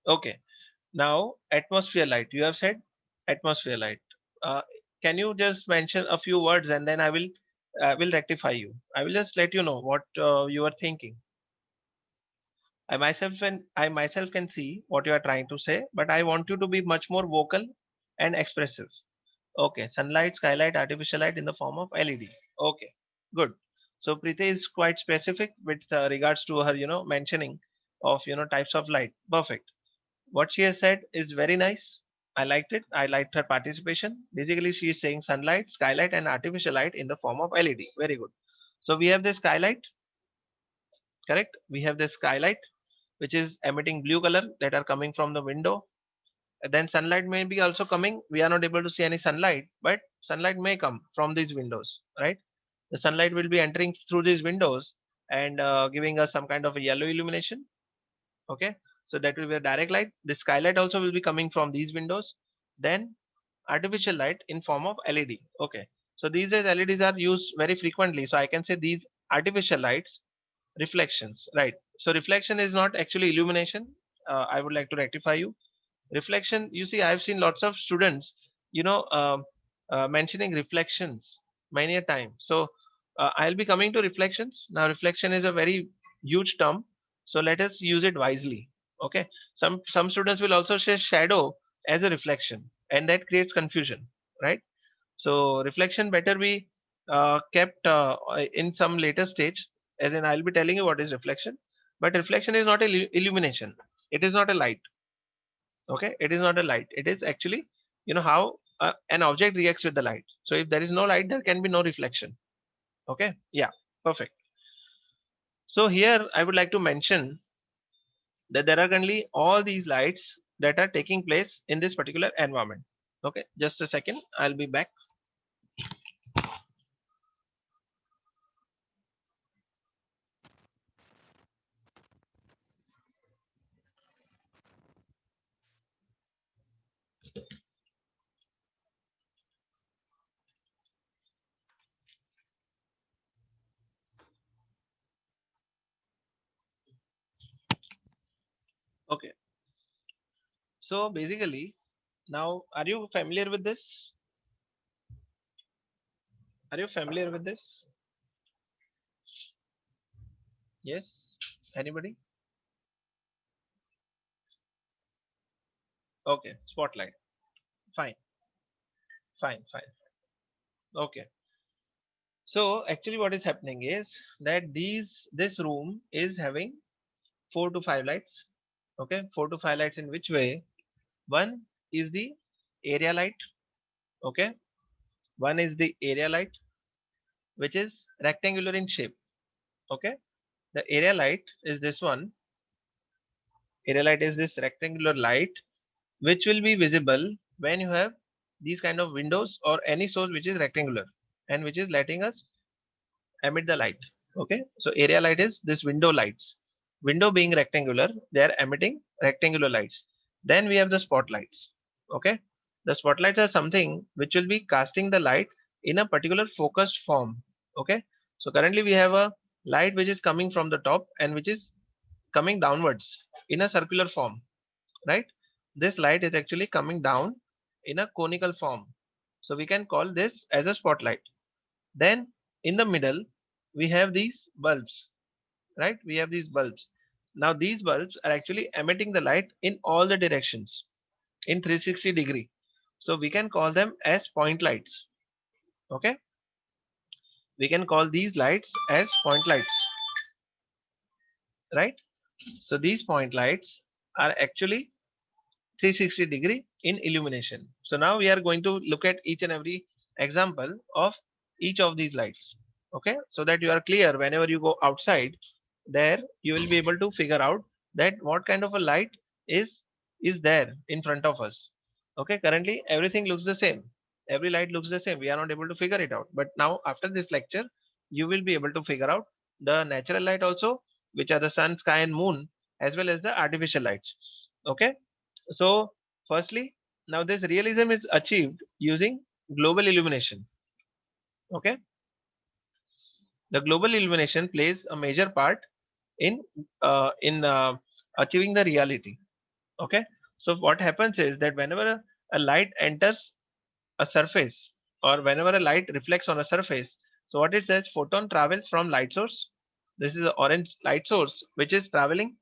Okay. Now, atmosphere light. You have said atmosphere light. Uh, can you just mention a few words and then I will rectify you. I will just let you know what you are thinking. I myself can see what you are trying to say, but I want you to be much more vocal and expressive. Okay, sunlight, skylight, artificial light in the form of LED. Okay, good. So Preeti is quite specific with regards to her, mentioning of types of light. Perfect. What she has said is very nice. I liked it. I liked her participation. Basically, she is saying sunlight, skylight, and artificial light in the form of LED. Very good. So we have the skylight, correct? We have the skylight, which is emitting blue color that are coming from the window. Then sunlight may be also coming. We are not able to see any sunlight, but sunlight may come from these windows, right? The sunlight will be entering through these windows and giving us some kind of a yellow illumination. Okay, so that will be a direct light. The skylight also will be coming from these windows. Then artificial light in form of LED. Okay, so these days LEDs are used very frequently, so I can say these artificial lights reflections, right? So reflection is not actually illumination. I would like to rectify you. Reflection, you see, I've seen lots of students, mentioning reflections many a time. So I'll be coming to reflections now. Reflection is a very huge term, so let us use it wisely. Okay, some students will also say shadow as a reflection, and that creates confusion, right? So reflection better be kept in some later stage, as in I'll be telling you what is reflection. But reflection is not a illumination. It is not a light. Okay, it is not a light. It is actually, how an object reacts with the light. So if there is no light, there can be no reflection. Okay, yeah, perfect. So here I would like to mention that there are currently all these lights that are taking place in this particular environment. Okay, just a second, I'll be back. Okay, so basically, now are you familiar with this? Are you familiar with this? Yes, anybody? Okay, spotlight. Fine, fine, fine. Okay. So actually what is happening is that this room is having four to five lights. Okay, four to five lights in which way? One is the area light. Okay, one is the area light, which is rectangular in shape. Okay, the area light is this one. Area light is this rectangular light, which will be visible when you have these kind of windows or any source which is rectangular and which is letting us emit the light. Okay, so area light is this window lights. Window being rectangular, they are emitting rectangular lights. Then we have the spotlights. Okay, the spotlights are something which will be casting the light in a particular focused form. Okay, so currently we have a light which is coming from the top and which is coming downwards in a circular form, right? This light is actually coming down in a conical form, so we can call this as a spotlight. Then in the middle, we have these bulbs, right? We have these bulbs. Now these bulbs are actually emitting the light in all the directions in 360 degree. So we can call them as point lights. Okay, we can call these lights as point lights, right? So these point lights are actually 360-degree in illumination. So now we are going to look at each and every example of each of these lights. Okay, so that you are clear whenever you go outside, there you will be able to figure out that what kind of a light is there in front of us. Okay, currently everything looks the same. Every light looks the same. We are not able to figure it out. But now after this lecture, you will be able to figure out the natural light also, which are the sun, sky, and moon, as well as the artificial lights. Okay, so firstly, now this realism is achieved using global illumination. Okay, the global illumination plays a major part in achieving the reality. Okay, so what happens is that whenever a light enters a surface, or whenever a light reflects on a surface, so what it says, photon travels from light source. This is the orange light source which is traveling,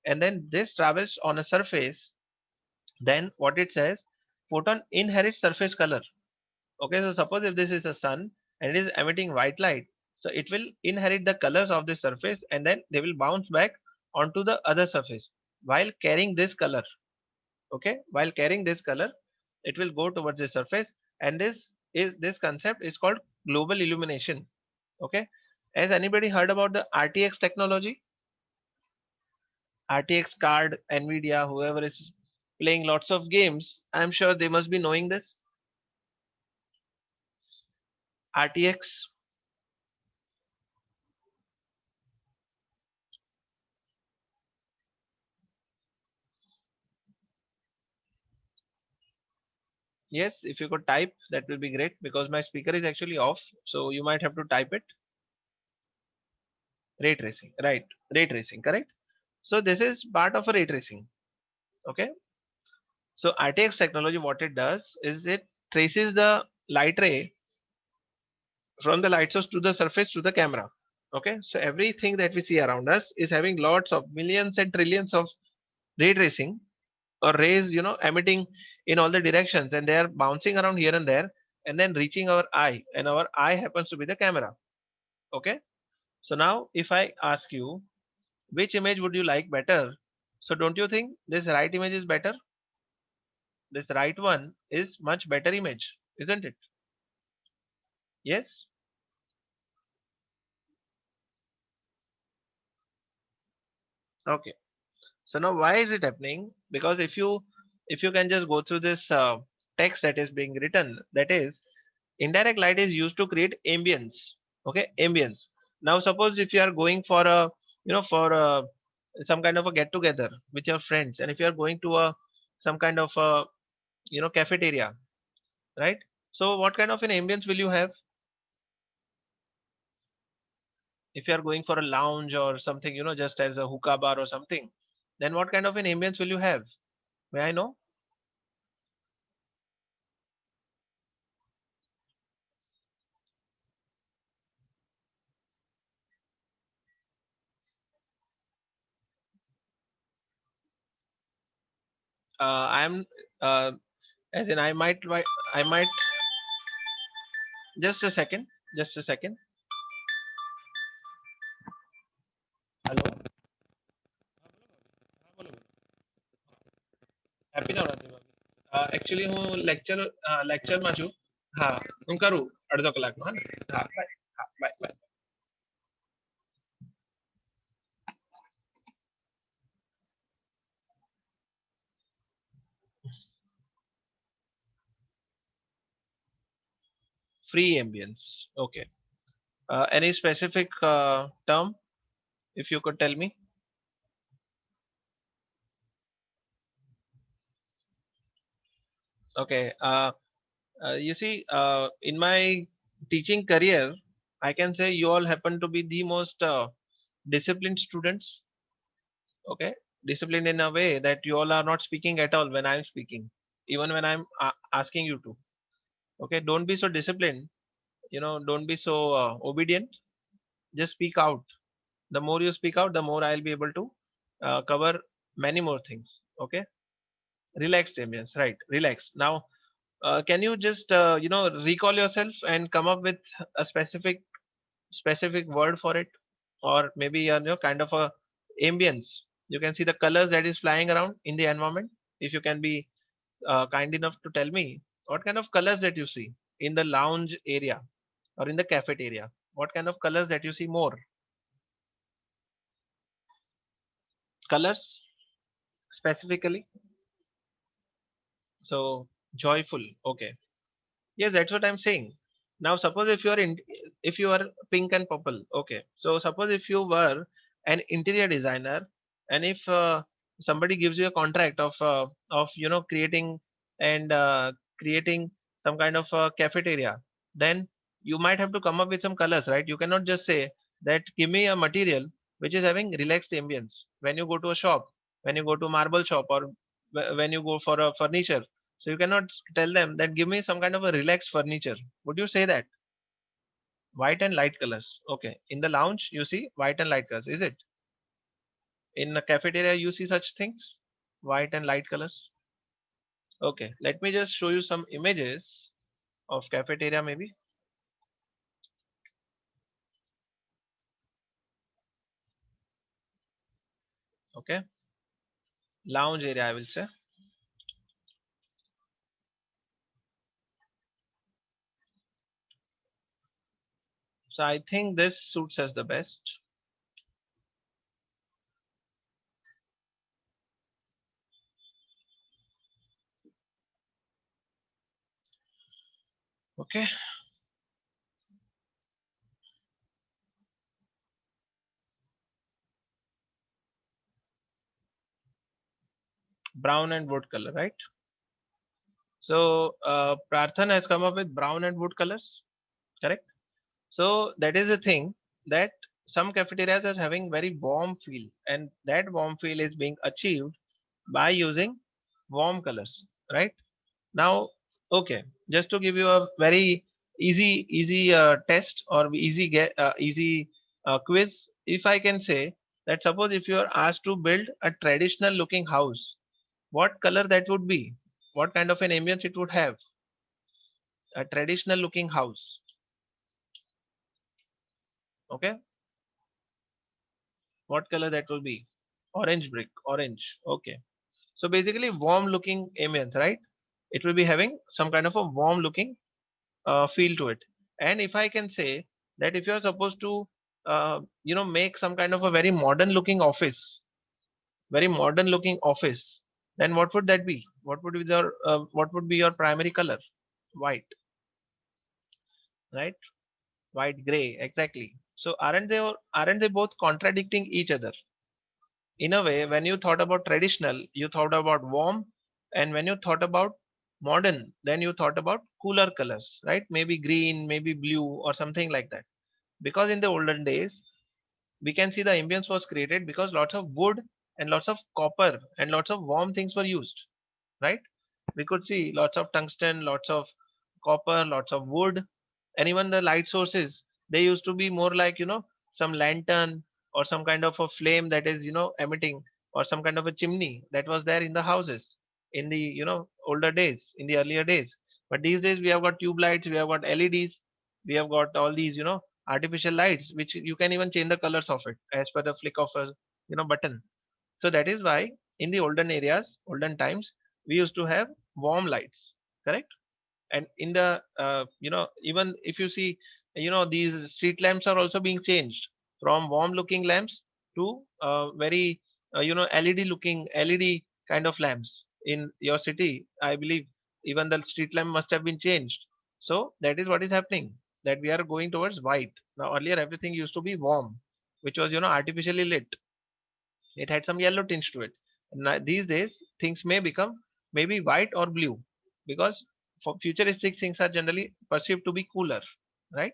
and then this travels on a surface. Then what it says, photon inherits surface color. Okay, so suppose if this is a sun and it is emitting white light, so it will inherit the colors of the surface, and then they will bounce back onto the other surface while carrying this color. Okay, while carrying this color, it will go towards the surface, and this concept is called global illumination. Okay, has anybody heard about the RTX technology? RTX card, Nvidia, whoever is playing lots of games, I'm sure they must be knowing this. RTX. Yes, if you could type, that will be great, because my speaker is actually off. So you might have to type it. Ray tracing, right? Ray tracing, correct? So this is part of a ray tracing. Okay. So RTX technology, what it does is it traces the light ray from the light source to the surface to the camera. Okay. So everything that we see around us is having lots of millions and trillions of ray tracing, or rays, emitting in all the directions, and they are bouncing around here and there, and then reaching our eye, and our eye happens to be the camera. Okay, so now if I ask you, which image would you like better, so don't you think this right image is better? This right one is much better image, isn't it? Yes. Okay, so now why is it happening? Because if you can just go through this text that is being written, that is, indirect light is used to create ambience. Okay, ambience. Now suppose if you are going for a, for some kind of a get together with your friends, and if you are going to a some kind of a, cafeteria, right? So what kind of an ambience will you have? If you are going for a lounge or something, just as a hookah bar or something, then what kind of an ambience will you have? May I know? I'm uh, as in I might just a second, just a second. Hello. Happy Navratri ભાભી. Actually હું લેક્ચરમાં છું. હા, હું કરું અડધો કલાકમાં. હા ને? હા, બાય. હા, bye bye. Free ambience. Okay. Any specific term, if you could tell me? Okay. You see, in my teaching career, I can say you all happen to be the most disciplined students. Okay. Disciplined in a way that you all are not speaking at all when I'm speaking, even when I'm asking you to. Okay. Don't be so disciplined. Don't be so obedient. Just speak out. The more you speak out, the more I'll be able to cover many more things. Okay. Relaxed ambience, right? Relaxed. Now, can you just recall yourself and come up with a specific word for it, or maybe kind of a ambience? You can see the colors that is flying around in the environment. If you can be kind enough to tell me what kind of colors that you see in the lounge area or in the cafeteria. What kind of colors that you see more? Colors specifically. So joyful. Okay. Yes, that's what I'm saying. Now, suppose if you are pink and purple, okay. So suppose if you were an interior designer, and if somebody gives you a contract of creating and creating some kind of a cafeteria, then you might have to come up with some colors, right? You cannot just say that give me a material which is having relaxed ambience. When you go to a shop, when you go to a marble shop, or when you go for a furniture, so you cannot tell them that give me some kind of a relaxed furniture. Would you say that? White and light colors. Okay. In the lounge, you see white and light colors. Is it? In the cafeteria, you see such things? White and light colors. Okay. Let me just show you some images of cafeteria maybe. Okay. Lounge area, I will say. So I think this suits us the best. Okay. Brown and wood color, right? So Prathan has come up with brown and wood colors, correct? So that is the thing, that some cafeterias are having very warm feel, and that warm feel is being achieved by using warm colors, right? Now, okay, just to give you a very easy test, or easy quiz, if I can say that suppose if you are asked to build a traditional looking house, what color that would be? What kind of an ambience it would have? A traditional looking house, okay? What color that will be? Orange brick, orange. Okay. So basically warm looking ambience, right? It will be having some kind of a warm looking feel to it. And if I can say that if you are supposed to, make some kind of a very modern looking office, then what would that be? What would be your primary color? White, right? White, gray, exactly. So aren't they both contradicting each other? In a way, when you thought about traditional, you thought about warm, and when you thought about modern, then you thought about cooler colors, right? Maybe green, maybe blue, or something like that. Because in the olden days, we can see the ambience was created because lots of wood and lots of copper and lots of warm things were used, right? We could see lots of tungsten, lots of copper, lots of wood, and even the light sources, they used to be more like, some lantern, or some kind of a flame that is, emitting, or some kind of a chimney that was there in the houses in the, older days, in the earlier days. But these days we have got tube lights, we have got LEDs, we have got all these, artificial lights, which you can even change the colors of it as per the flick of a, button. So that is why in the olden times, we used to have warm lights, correct? And in the even if you see, these street lamps are also being changed from warm looking lamps to very LED looking, LED kind of lamps in your city, I believe. Even the street lamp must have been changed. So that is what is happening, that we are going towards white. Now earlier everything used to be warm, which was artificially lit. It had some yellow tinge to it. Now, these days, things may become maybe white or blue, because for futuristic things are generally perceived to be cooler, right?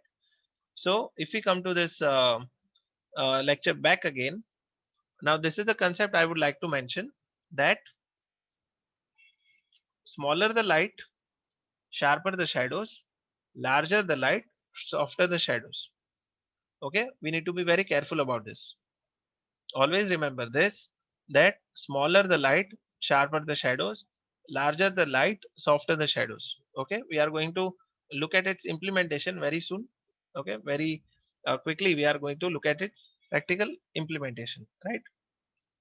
So, if we come to this lecture back again, now this is the concept I would like to mention, that smaller the light, sharper the shadows, larger the light, softer the shadows. Okay, we need to be very careful about this. Always remember this, that smaller the light, sharper the shadows, larger the light, softer the shadows. Okay, we are going to look at its implementation very soon. Okay, very quickly we are going to look at its practical implementation, right?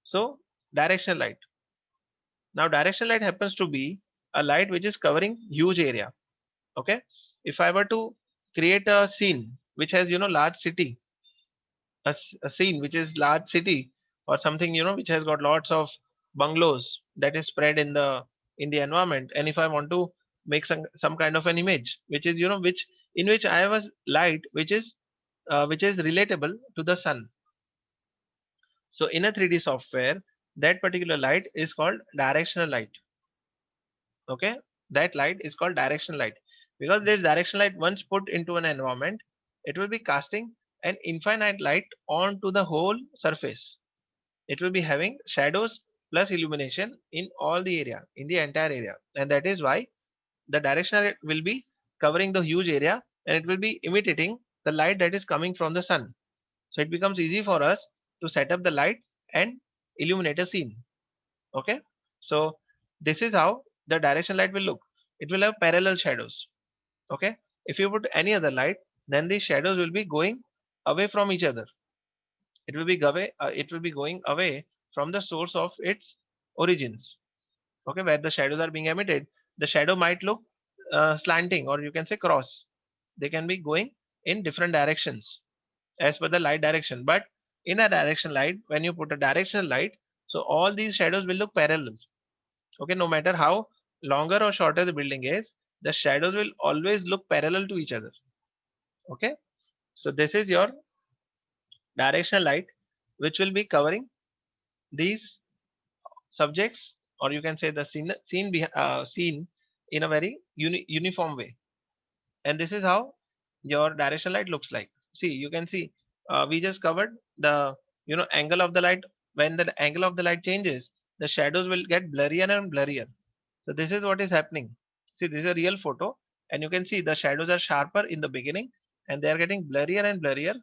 So directional light. Now directional light happens to be a light which is covering huge area. Okay, if I were to create a scene which has, you know, large city, a scene which is large city, or something, you know, which has got lots of bungalows that is spread in the environment, and if I want to make some kind of an image which is, you know, which in which I have a light which is relatable to the sun. So in a 3D software, that particular light is called directional light. Okay, that light is called directional light because this directional light, once put into an environment, it will be casting an infinite light onto the whole surface. It will be having shadows plus illumination in all the area, in the entire area, and that is why the directional light will be covering the huge area, and it will be imitating the light that is coming from the sun. So it becomes easy for us to set up the light and illuminate a scene. Okay, so this is how the direction light will look. It will have parallel shadows. Okay, if you put any other light, then these shadows will be going away from each other. It will be going away from the source of its origins. Okay, where the shadows are being emitted, the shadow might look slanting, or you can say cross. They can be going in different directions as per the light direction. But in a direction light, when you put a directional light, so all these shadows will look parallel. Okay, no matter how longer or shorter the building is, the shadows will always look parallel to each other. Okay, so this is your directional light, which will be covering these subjects, or you can say the scene in a very uniform way. And this is how your directional light looks like. See, you can see we just covered the, you know, angle of the light. When the angle of the light changes, the shadows will get blurrier and blurrier. So this is what is happening. See, this is a real photo, and you can see the shadows are sharper in the beginning, and they are getting blurrier and blurrier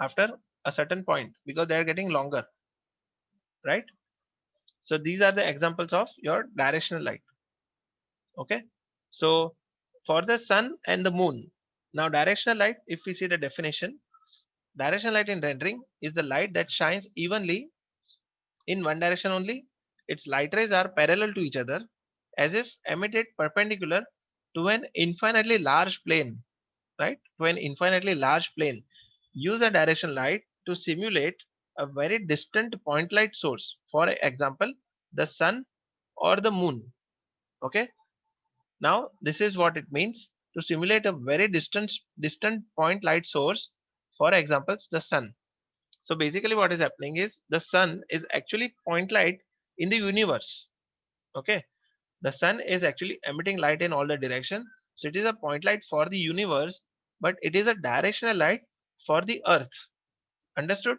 after a certain point because they are getting longer, right? So these are the examples of your directional light. Okay, so for the sun and the moon, now directional light, if we see the definition, directional light in rendering is the light that shines evenly in one direction only. Its light rays are parallel to each other, as if emitted perpendicular to an infinitely large plane, right? To an infinitely large plane. Use a direction light to simulate a very distant point light source. For example, the sun or the moon. Okay. Now this is what it means to simulate a very distant point light source. For examples, the sun. So basically what is happening is the sun is actually point light in the universe. Okay. The sun is actually emitting light in all the directions. So it is a point light for the universe, but it is a directional light for the earth. Understood?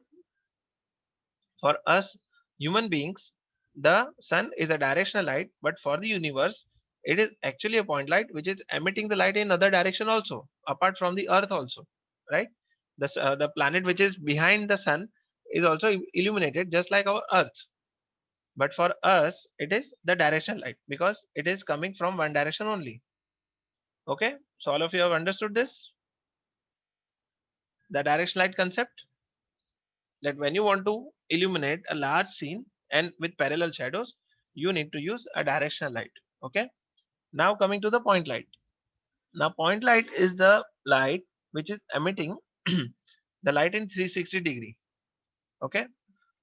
For us human beings, the sun is a directional light, but for the universe, it is actually a point light which is emitting the light in other direction also, apart from the earth also, right? The planet which is behind the sun is also illuminated just like our earth. But for us, it is the direction light because it is coming from one direction only. Okay, so all of you have understood this, the direction light concept, that when you want to illuminate a large scene and with parallel shadows, you need to use a directional light. Okay, now coming to the point light. Now point light is the light which is emitting the light in 360-degree. Okay,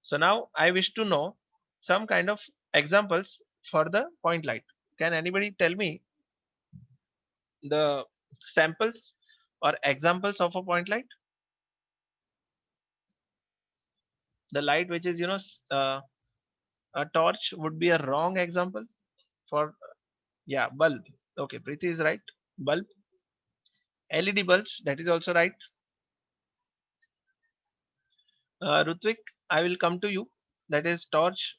so now I wish to know some kind of examples for the point light. Can anybody tell me the samples or examples of a point light? The light which is, you know, a torch would be a wrong example for, yeah, bulb. Okay, Preeti is right. Bulb. LED bulbs, that is also right. Rutvik, I will come to you. That is torch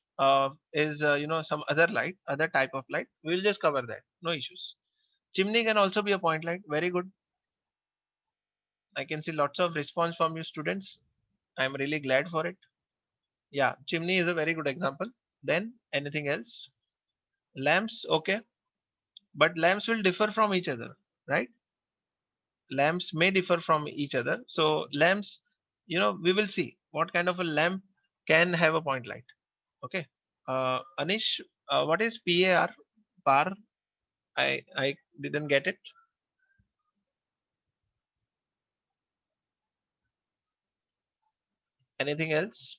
is, you know, some other light, other type of light. We will just cover that. No issues. Chimney can also be a point light. Very good. I can see lots of response from you students. I am really glad for it. Yeah, chimney is a very good example. Then anything else? Lamps, okay, but lamps will differ from each other, right? Lamps may differ from each other. So lamps, we will see what kind of a lamp can have a point light. Okay. Anish, what is PAR? PAR? I didn't get it. Anything else?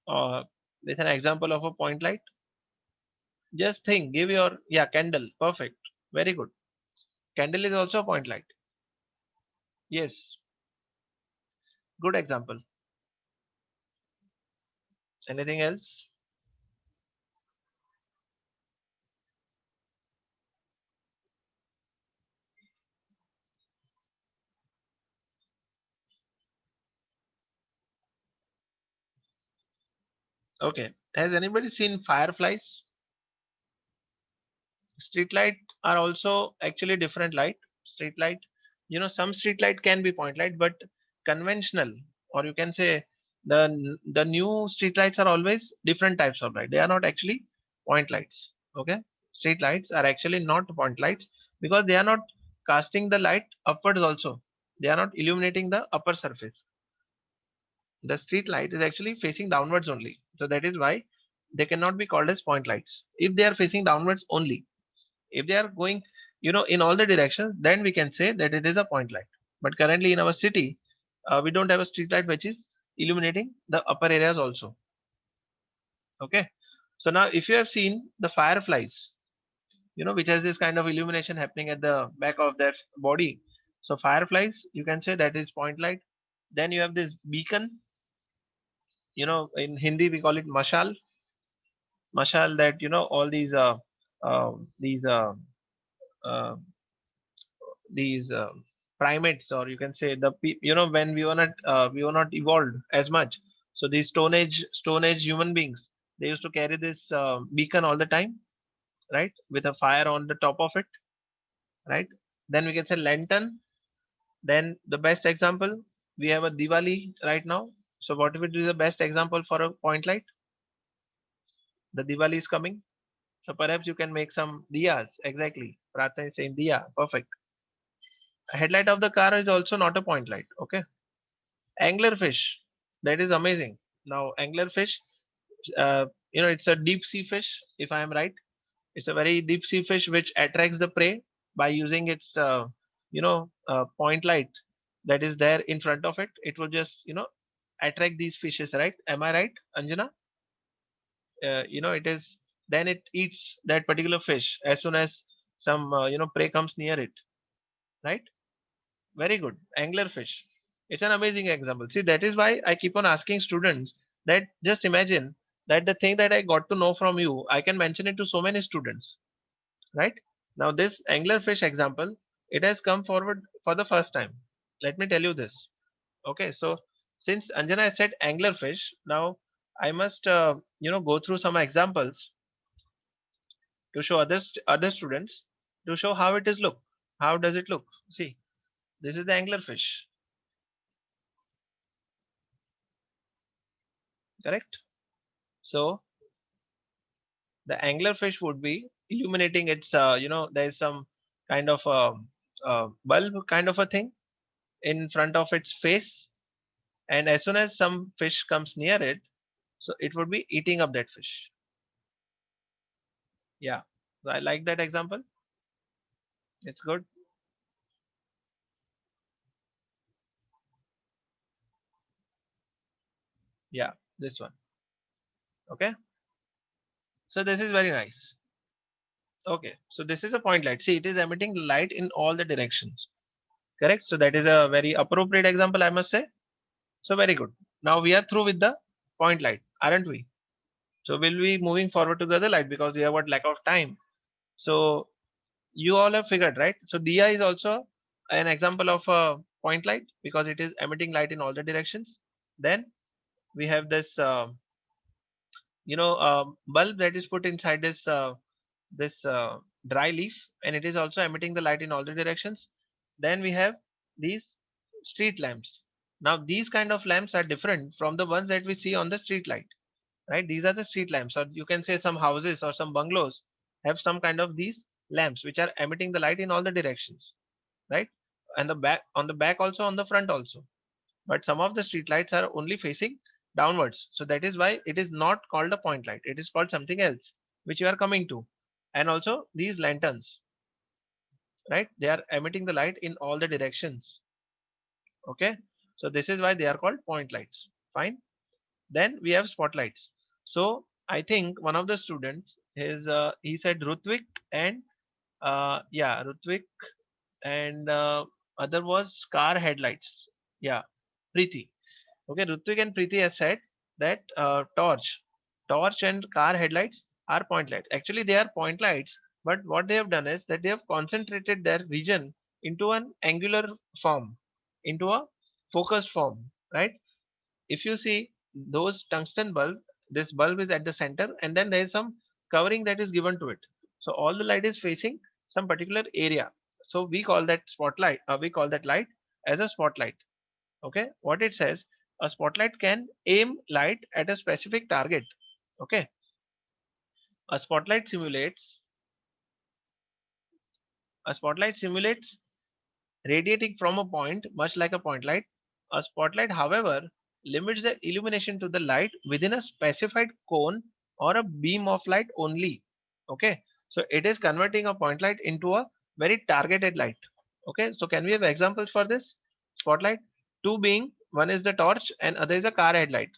With an example of a point light? Just think, give your, yeah, candle. Perfect. Very good. Candle is also a point light. Yes. Good example. Anything else? Okay. Has anybody seen fireflies? Street light are also actually different light. Street light, some street light can be point light, but conventional, or you can say the new street lights are always different types of light. They are not actually point lights. Okay, street lights are actually not point lights because they are not casting the light upwards also. They are not illuminating the upper surface. The street light is actually facing downwards only. So that is why they cannot be called as point lights. If they are facing downwards only, if they are going, in all the directions, then we can say that it is a point light. But currently in our city, we don't have a street light which is illuminating the upper areas also. Okay. So now if you have seen the fireflies, which has this kind of illumination happening at the back of their body. So fireflies, you can say that is point light. Then you have this beacon, in Hindi we call it mashal. Mashal, that, all these, uh, these, uh, uh, these primates, or you can say when we were not evolved as much. So these stone age human beings, they used to carry this beacon all the time, right, with a fire on the top of it, right? Then we can say lantern. Then the best example, we have a Diwali right now. So what if it is the best example for a point light? The Diwali is coming, so perhaps you can make some diyas. Exactly, Pratna is saying diya. Perfect. A headlight of the car is also not a point light. Okay. Anglerfish, that is amazing. Now anglerfish, it's a deep sea fish, if I am right. It's a very deep sea fish which attracts the prey by using its point light that is there in front of it. It will just attract these fishes, right? Am I right, Anjana? It is, then it eats that particular fish as soon as some prey comes near it, right? Very good. Anglerfish. It's an amazing example. See, that is why I keep on asking students that just imagine that the thing that I got to know from you, I can mention it to so many students, right? Now, this anglerfish example, it has come forward for the first time. Let me tell you this. Okay, so since Anjana has said anglerfish, now I must, go through some examples to show other students, to show how it is look. How does it look? See, this is the anglerfish, correct? So the anglerfish would be illuminating its, there's some kind of a bulb kind of a thing in front of its face, and as soon as some fish comes near it, so it would be eating up that fish. Yeah, so I like that example. It's good. Yeah, this one. Okay, so this is very nice. Okay, so this is a point light. See, it is emitting light in all the directions, correct? So that is a very appropriate example, I must say. So very good. Now we are through with the point light, aren't we? So we'll be moving forward to the other light because we have got lack of time. So you all have figured, right? So Diya is also an example of a point light because it is emitting light in all the directions. Then we have this, bulb that is put inside this dry leaf, and it is also emitting the light in all the directions. Then we have these street lamps. Now these kind of lamps are different from the ones that we see on the street light. right? These are the street lamps, or you can say some houses or some bungalows have some kind of these lamps which are emitting the light in all the directions, right? And the back, on the back also, on the front also. But some of the street lights are only facing downwards, so that is why it is not called a point light. It is called something else, which you are coming to. And also these lanterns, right? They are emitting the light in all the directions. Okay, so this is why they are called point lights. Fine. Then we have spotlights. So I think one of the students is he said Rutvik, and yeah, Rutvik, and other was car headlights. Yeah, Preeti. Okay, Rutvik and Preeti has said that torch and car headlights are point lights. Actually, they are point lights, but what they have done is that they have concentrated their vision into an angular form, into a focused form, right? If you see those tungsten bulb, this bulb is at the center, and then there is some covering that is given to it. So all the light is facing some particular area. So we call that spotlight. We call that light as a spotlight. Okay, what it says, a spotlight can aim light at a specific target. Okay, a spotlight simulates a spotlight simulates radiating from a point, much like a point light. A spotlight, however, limits the illumination to the light within a specified cone or a beam of light only. Okay, so it is converting a point light into a very targeted light. Okay, so can we have examples for this spotlight? Two being, one is the torch and other is a car headlight.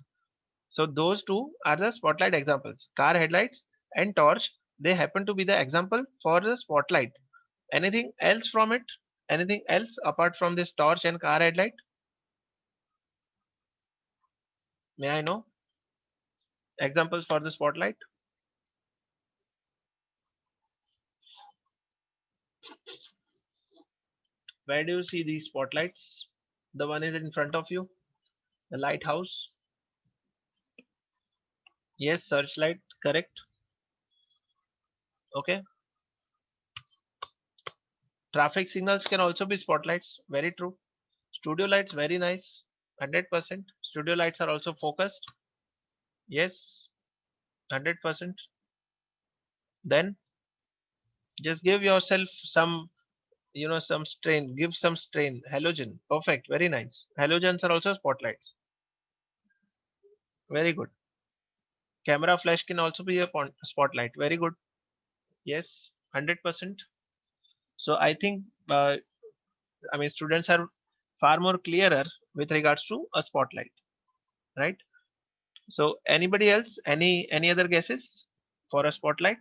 So those two are the spotlight examples. Car headlights and torch, they happen to be the example for the spotlight. Anything else from it? Anything else apart from this torch and car headlight? May I know examples for the spotlight? Where do you see these spotlights? The one is in front of you, the lighthouse. Yes, searchlight, correct. Okay. Traffic signals can also be spotlights. Very true. Studio lights, very nice. 100%. Studio lights are also focused. Yes, 100%. Then just give yourself some, some strain. Give some strain. Halogen. Perfect. Very nice. Halogens are also spotlights. Very good. Camera flash can also be a spotlight. Very good. Yes, 100%. So I think, I mean, students are far more clearer with regards to a spotlight, right? So anybody else, any other guesses for a spotlight?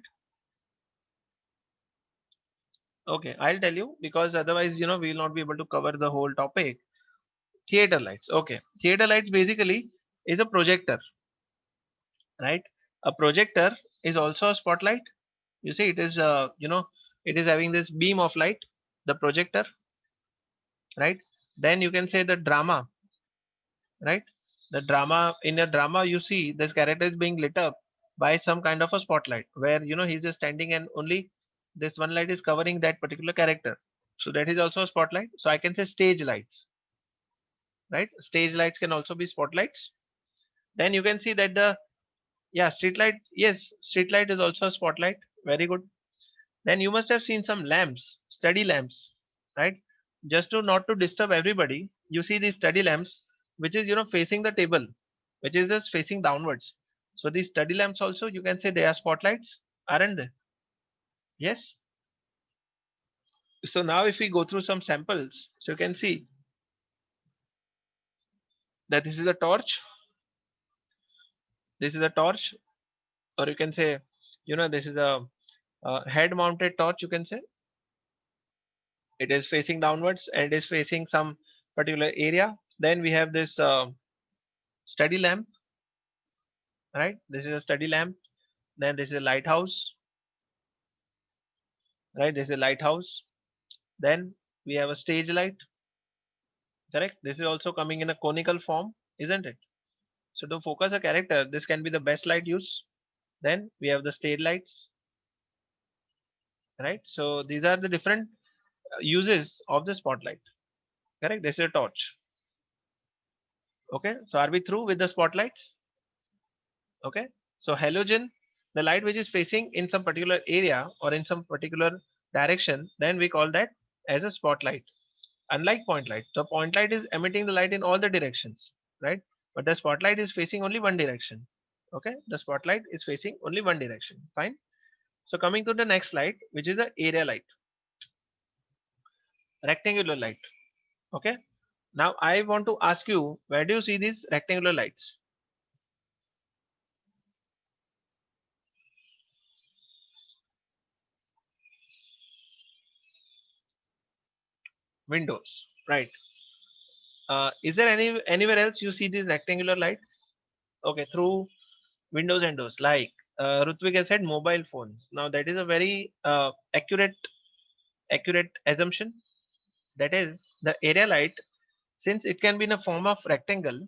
Okay, I'll tell you, because otherwise, we will not be able to cover the whole topic. Theater lights. Okay, theater lights basically is a projector, right? A projector is also a spotlight. You see, it is, it is having this beam of light, the projector, right? Then you can say the drama, right? The drama, in a drama, you see this character is being lit up by some kind of a spotlight, where he's just standing and only this one light is covering that particular character. So that is also a spotlight. So I can say stage lights, right? Stage lights can also be spotlights. Then you can see that the, yeah, street light, yes, street light is also a spotlight. Very good. Then you must have seen some lamps, study lamps, right? Just to not to disturb everybody, you see these study lamps, which is facing the table, which is just facing downwards. So these study lamps also, you can say they are spotlights, aren't they? Yes. So now if we go through some samples, so you can see that this is a torch, this is a torch, or you can say, this is a head mounted torch, you can say. It is facing downwards and it is facing some particular area. Then we have this study lamp, right? This is a study lamp. Then this is a lighthouse, right? This is a lighthouse. Then we have a stage light, correct? This is also coming in a conical form, isn't it? So to focus a character, this can be the best light use. Then we have the stage lights, right? So these are the different uses of the spotlight, correct? This is a torch. Okay, so are we through with the spotlights? Okay, so halogen, the light which is facing in some particular area or in some particular direction, then we call that as a spotlight. Unlike point light, the point light is emitting the light in all the directions, right? But the spotlight is facing only one direction. Okay, the spotlight is facing only one direction. Fine. So coming to the next light, which is the area light, rectangular light. Okay. Now I want to ask you, where do you see these rectangular lights? Windows, right? Is there anywhere else you see these rectangular lights? Okay, through windows and doors, like Rutvik has said, mobile phones. Now that is a very accurate assumption. That is the area light, since it can be in a form of rectangle.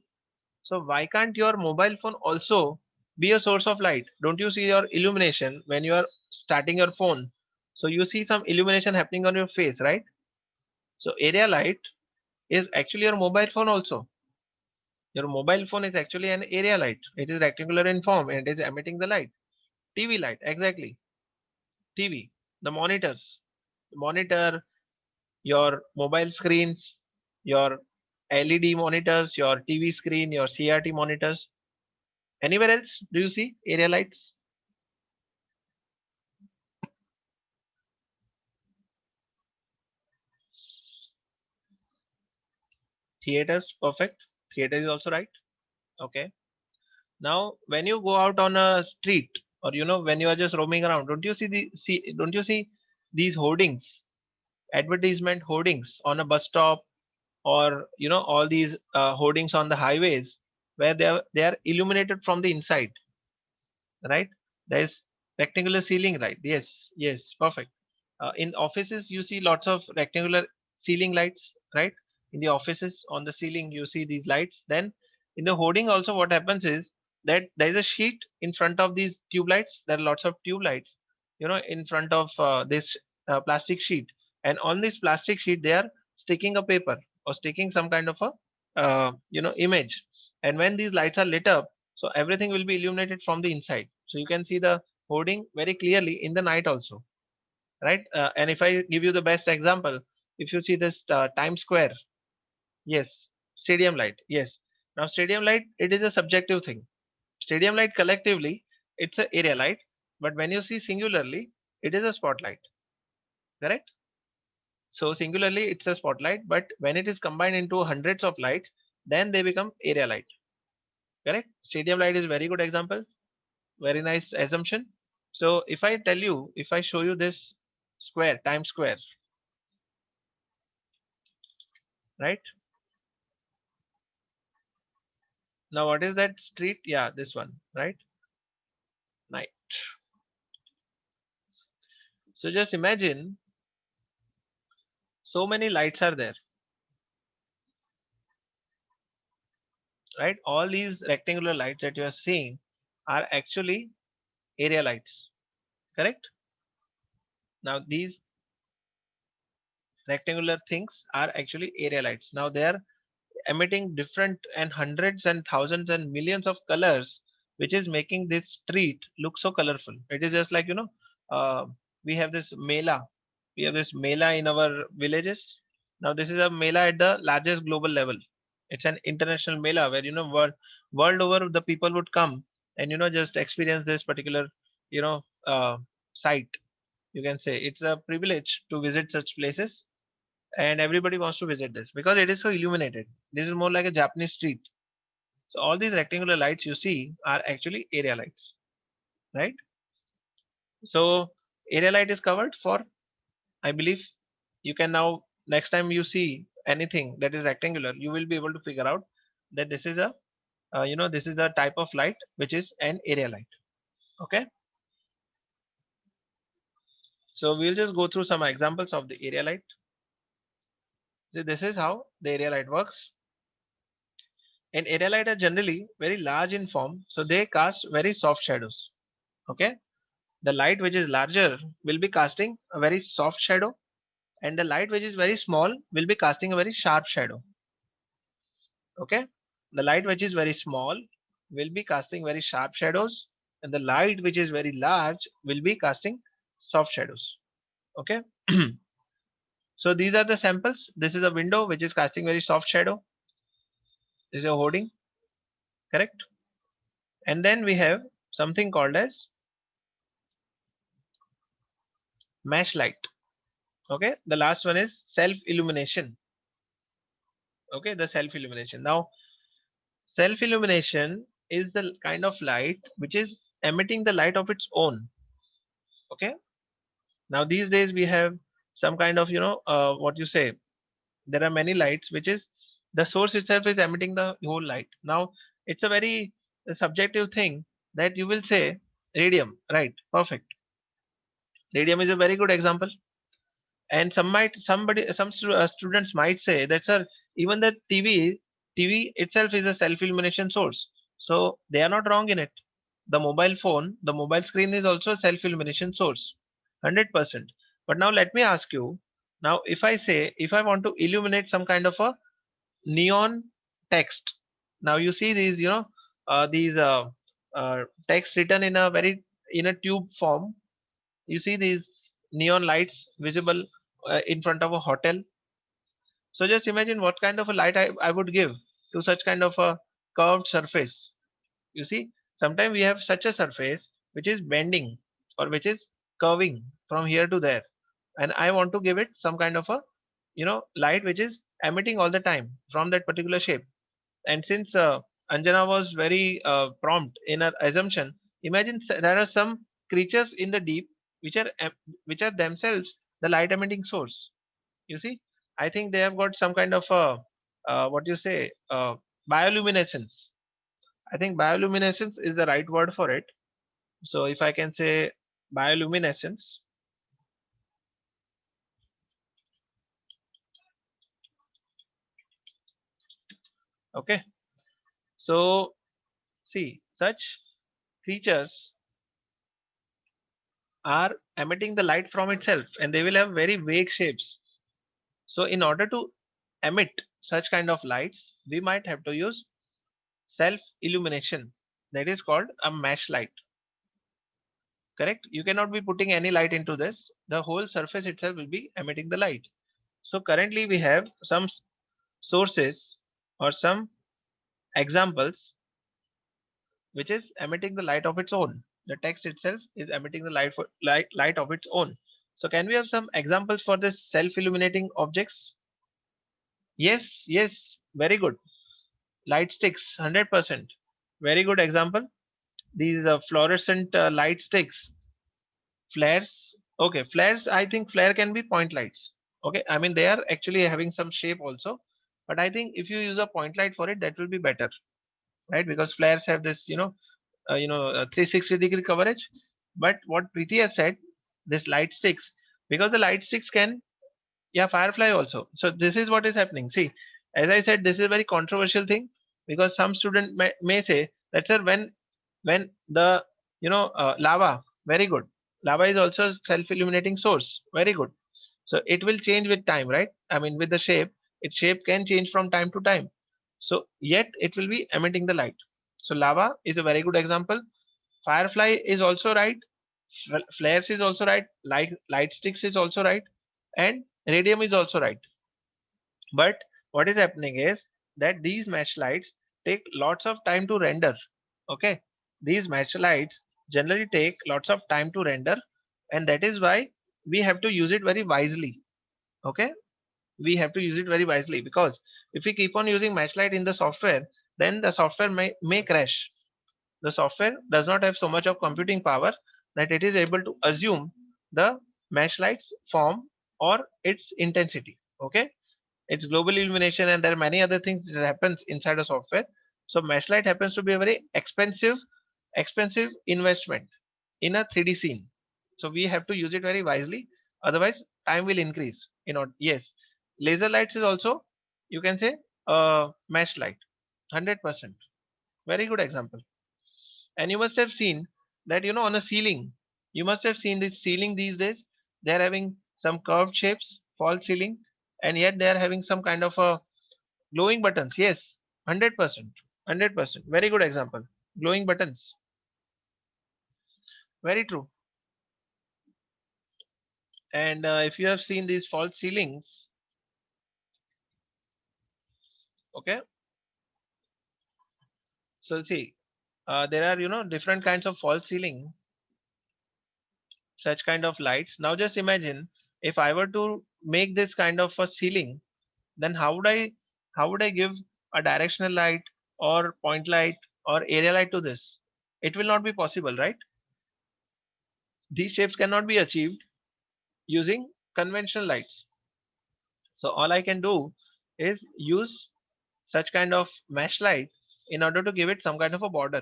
So why can't your mobile phone also be a source of light? Don't you see your illumination when you are starting your phone? So you see some illumination happening on your face, right? So area light is actually your mobile phone also. Your mobile phone is actually an area light. It is rectangular in form and it is emitting the light. TV light, exactly. TV, the monitors, monitor, your mobile screens, your LED monitors, your TV screen, your CRT monitors. Anywhere else do you see area lights? Theaters, perfect. Theater is also right. Okay. Now, when you go out on a street, or when you are just roaming around, don't you see these hoardings, advertisement hoardings on a bus stop, or all these hoardings on the highways, where they are illuminated from the inside, right? There's rectangular ceiling, right? Yes, yes, perfect. In offices, you see lots of rectangular ceiling lights, right? In the offices, on the ceiling, you see these lights. Then in the hoarding also, what happens is that there is a sheet in front of these tube lights. There are lots of tube lights, in front of this plastic sheet. And on this plastic sheet, they are sticking a paper or sticking some kind of a image. And when these lights are lit up, so everything will be illuminated from the inside. So you can see the hoarding very clearly in the night also, right? And if I give you the best example, if you see this Times Square, yes, stadium light, yes. Now stadium light, it is a subjective thing. Stadium light collectively, it's a area light, but when you see singularly, it is a spotlight, correct? So singularly, it's a spotlight, but when it is combined into hundreds of lights, then they become area light, correct? Stadium light is very good example. Very nice assumption. So if I tell you, if I show you this square, Times Square, right? Now what is that street? Yeah, this one, right? Night. So just imagine, so many lights are there, right? All these rectangular lights that you are seeing are actually area lights, correct? Now these rectangular things are actually area lights. Now they are emitting different and hundreds and thousands and millions of colors, which is making this street look so colorful. It is just like, uh, we have this mela. We have this mela in our villages. Now this is a mela at the largest global level. It's an international mela where, world over the people would come and, just experience this particular, you know, uh, site. You can say it's a privilege to visit such places, and everybody wants to visit this because it is so illuminated. This is more like a Japanese street. So all these rectangular lights you see are actually area lights, right? So area light is covered for, I believe. You can now, next time you see anything that is rectangular, you will be able to figure out that this is a, this is the type of light which is an area light. Okay. So we'll just go through some examples of the area light. So this is how the area light works. And area light are generally very large in form, so they cast very soft shadows. Okay, the light which is larger will be casting a very soft shadow, and the light which is very small will be casting a very sharp shadow. Okay, the light which is very small will be casting very sharp shadows, and the light which is very large will be casting soft shadows. Okay. So these are the samples. This is a window which is casting very soft shadow. This is a hoarding, correct? And then we have something called as mesh light. Okay, the last one is self illumination. Okay, the self illumination. Now, self illumination is the kind of light which is emitting the light of its own. Okay, now these days we have some kind of, what you say, there are many lights which is the source itself is emitting the whole light. Now, it's a very subjective thing that you will say radium, right? Perfect. Radium is a very good example. And some students might say that, sir, even the TV itself is a self illumination source, so they are not wrong in it. The mobile phone, the mobile screen is also a self illumination source, 100%. But now let me ask you, now if I say, if I want to illuminate some kind of a neon text, now you see these, these text written in a very, in a tube form. You see these neon lights visible in front of a hotel. So just imagine what kind of a light I would give to such kind of a curved surface. You see, sometimes we have such a surface which is bending or which is curving from here to there, and I want to give it some kind of a, light which is emitting all the time from that particular shape. And since Anjana was very prompt in her assumption, imagine there are some creatures in the deep which are themselves the light emitting source. You see, I think they have got some kind of a, what you say, bioluminescence. I think bioluminescence is the right word for it. So if I can say bioluminescence, okay. So see, such creatures are emitting the light from itself, and they will have very vague shapes. So in order to emit such kind of lights, we might have to use self illumination. That is called a mesh light. Correct? You cannot be putting any light into this. The whole surface itself will be emitting the light. So currently we have some sources or some examples which is emitting the light of its own. The text itself is emitting the light of its own. So can we have some examples for this self-illuminating objects? Yes, yes, very good. Light sticks, 100%. Very good example. These fluorescent light sticks, flares. Okay, flares. I think flare can be point lights. Okay, I mean they are actually having some shape also, but I think if you use a point light for it, that will be better, right? Because flares have this, 360-degree coverage. But what Preeti has said, this light sticks, because the light sticks can, yeah, firefly also. So this is what is happening. See, as I said, this is a very controversial thing, because some student may say that, sir, when the, lava, very good, lava is also self-illuminating source, very good. So it will change with time, right? I mean with the shape, its shape can change from time to time, so yet it will be emitting the light. So lava is a very good example. Firefly is also right. Flares is also right. Light sticks is also right, and radium is also right. But what is happening is that these match lights take lots of time to render. Okay, these match lights generally take lots of time to render, and that is why we have to use it very wisely. Okay, we have to use it very wisely, because if we keep on using matchlight in the software, then the software may crash. The software does not have so much of computing power that it is able to assume the matchlight's form or its intensity. Okay, it's global illumination, and there are many other things that happens inside a software. So matchlight happens to be a very expensive investment in a 3D scene. So we have to use it very wisely, otherwise time will increase. Yes, laser lights is also, you can say, mesh light, 100%. Very good example. And you must have seen that, on a ceiling, you must have seen this ceiling these days. They are having some curved shapes, false ceiling, and yet they are having some kind of a glowing buttons. Yes, 100%, 100%. Very good example. glowing buttons. Very true. And if you have seen these false ceilings, okay, so see, there are, different kinds of false ceiling, such kind of lights. Now just imagine if I were to make this kind of a ceiling, then how would I give a directional light or point light or area light to this? It will not be possible, right? These shapes cannot be achieved using conventional lights. So all I can do is use such kind of mesh light in order to give it some kind of a border,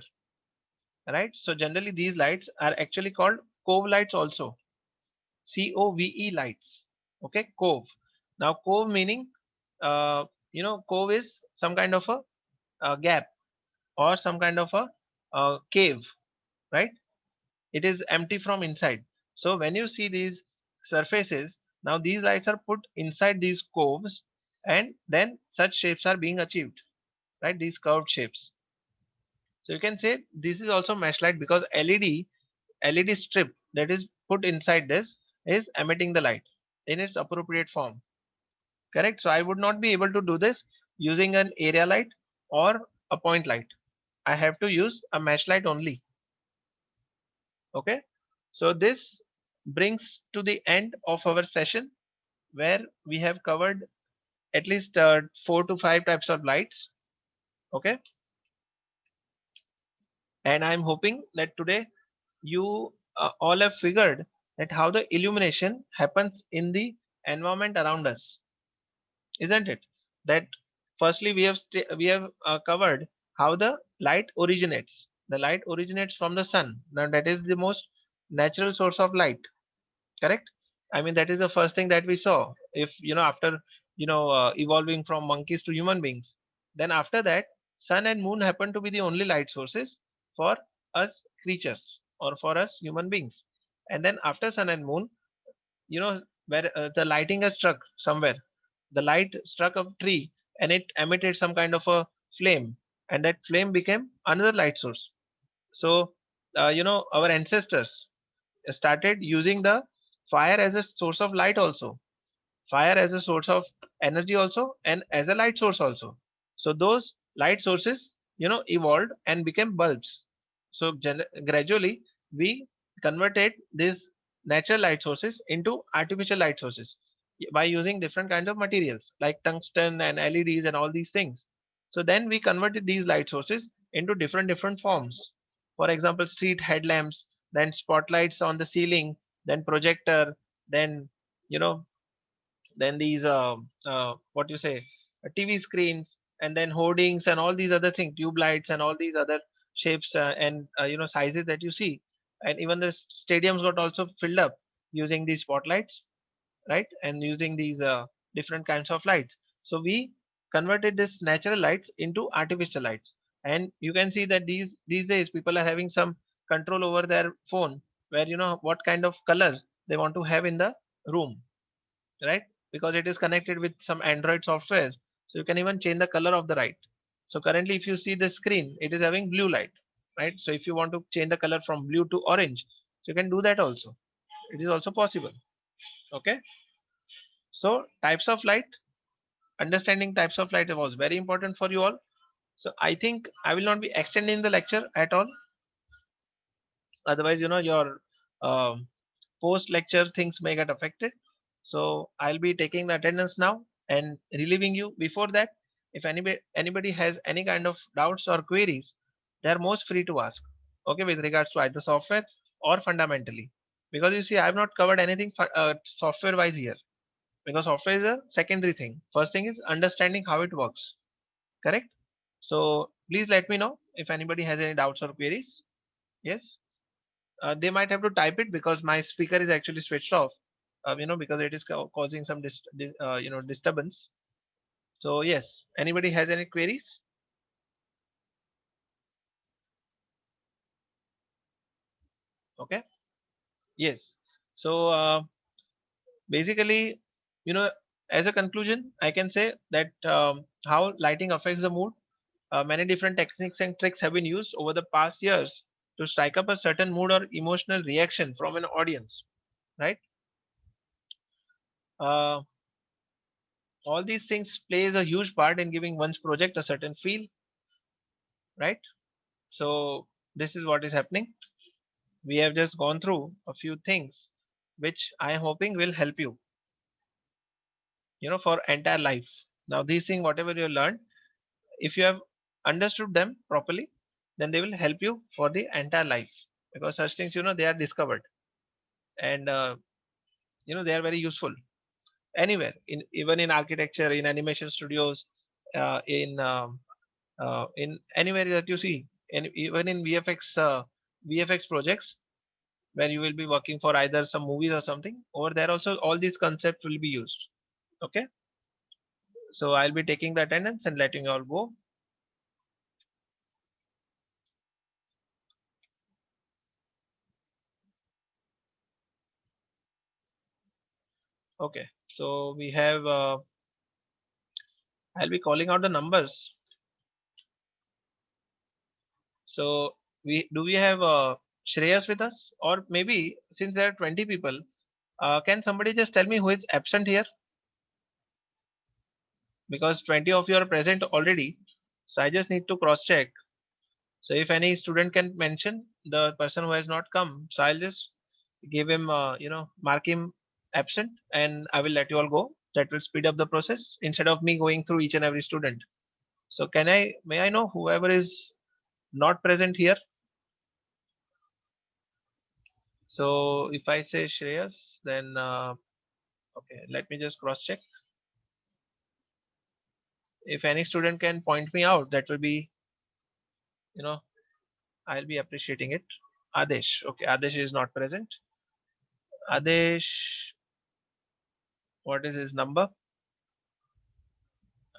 right? So generally these lights are actually called cove lights also. COVE lights. Okay, cove. Now cove meaning, cove is some kind of a gap or some kind of a cave, right? It is empty from inside. So when you see these surfaces, now these lights are put inside these coves, and then such shapes are being achieved, right? These curved shapes. So you can say this is also mesh light because LED strip that is put inside this is emitting the light in its appropriate form. Correct. So I would not be able to do this using an area light or a point light. I have to use a mesh light only. Okay. So this brings to the end of our session where we have covered at least 4 to 5 types of lights. Okay. And I'm hoping that today you all have figured that how the illumination happens in the environment around us, isn't it? That firstly we have covered how the light originates. The light originates from the sun. Now that is the most natural source of light. Correct. I mean that is the first thing that we saw. If after evolving from monkeys to human beings, then after that sun and moon happen to be the only light sources for us creatures or for us human beings. And then after sun and moon, where the lighting has struck somewhere, the light struck a tree and it emitted some kind of a flame, and that flame became another light source. So our ancestors started using the fire as a source of light also, fire as a source of energy also, and as a light source also. So those light sources evolved and became bulbs. So gradually we converted these natural light sources into artificial light sources by using different kinds of materials like tungsten and LEDs and all these things. So then we converted these light sources into different forms. For example, street headlamps, then spotlights on the ceiling, then projector, then you know then these what you say TV screens, and then hoardings and all these other things, tube lights and all these other shapes and sizes that you see. And even the stadiums got also filled up using these spotlights, right? And using these different kinds of lights. So we converted this natural lights into artificial lights. And you can see that these days people are having some control over their phone, where what kind of color they want to have in the room, right? Because it is connected with some Android software. So you can even change the color of the light. So currently if you see the screen, it is having blue light, right? So if you want to change the color from blue to orange, so you can do that also. It is also possible. Okay. So types of light, understanding types of light was very important for you all. So I think I will not be extending the lecture at all. Otherwise, your post lecture things may get affected. So I'll be taking the attendance now and relieving you. Before that, if anybody has any kind of doubts or queries, they are most free to ask. Okay, with regards to either software or fundamentally, because you see I have not covered anything software wise here, because software is a secondary thing. First thing is understanding how it works. Correct. So please let me know if anybody has any doubts or queries. Yes. They might have to type it because my speaker is actually switched off, because it is causing some disturbance. So yes, anybody has any queries? Okay. Yes. So basically, you know, as a conclusion, I can say that how lighting affects the mood. Many different techniques and tricks have been used over the past years to strike up a certain mood or emotional reaction from an audience, right? Uh, all these things plays a huge part in giving one's project a certain feel, right? So this is what is happening. We have just gone through a few things which I am hoping will help you, for entire life. Now these things, whatever you learned, if you have understood them properly, then they will help you for the entire life, because such things, they are discovered, and they are very useful anywhere, in even in architecture, in animation studios, in anywhere that you see, and even in VFX projects, where you will be working for either some movies or something. Over there also, all these concepts will be used. Okay, so I'll be taking the attendance and letting you all go. Okay, so we have I'll be calling out the numbers. So we have Shreyas with us, or maybe since there are 20 people, can somebody just tell me who is absent here? Because 20 of you are present already, so I just need to cross check. So if any student can mention the person who has not come, so I'll just give him, mark him absent, and I will let you all go. That will speed up the process instead of me going through each and every student. So may I know whoever is not present here? So if I say Shreyas, then okay, let me just cross check. If any student can point me out, that will be, you know, I'll be appreciating it. Adesh, okay, Adesh is not present. Adesh, what is his number?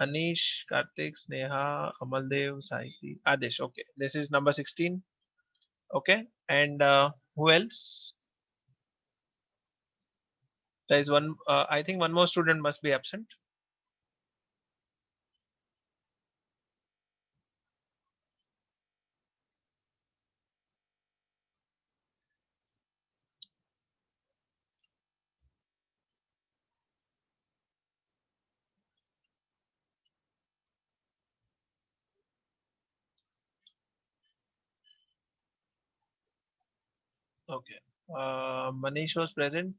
Anish, Karthik, Sneha, Amaldev, Saiti, Adesh. Okay, this is number 16. Okay, and who else? There is one. I think one more student must be absent. Okay, Manish was present.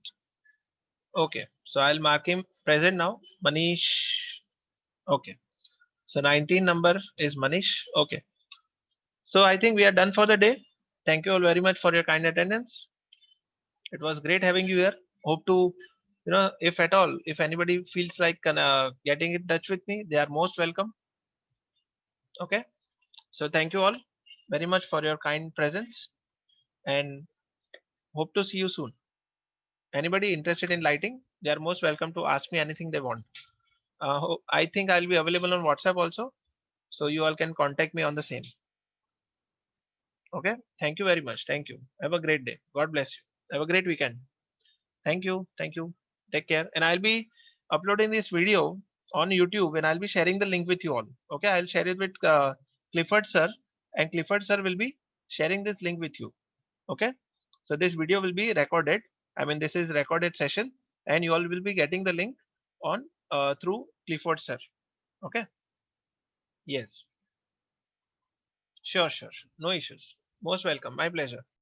Okay, so I'll mark him present now. Manish. Okay, so 19 number is Manish. Okay, so I think we are done for the day. Thank you all very much for your kind attendance. It was great having you here. Hope to, if at all, if anybody feels like getting in touch with me, they are most welcome. Okay, so thank you all very much for your kind presence, and hope to see you soon. Anybody interested in lighting, they are most welcome to ask me anything they want. I think I'll be available on WhatsApp also, so you all can contact me on the same. Okay, thank you very much. Thank you. Have a great day. God bless you. Have a great weekend. Thank you. Thank you. Take care. And I'll be uploading this video on YouTube, and I'll be sharing the link with you all. Okay, I'll share it with Clifford sir, and Clifford sir will be sharing this link with you. Okay, so this video will be recorded. I mean, this is recorded session, and you all will be getting the link on through Clifford sir. Okay. Yes. Sure. Sure. No issues. Most welcome. My pleasure.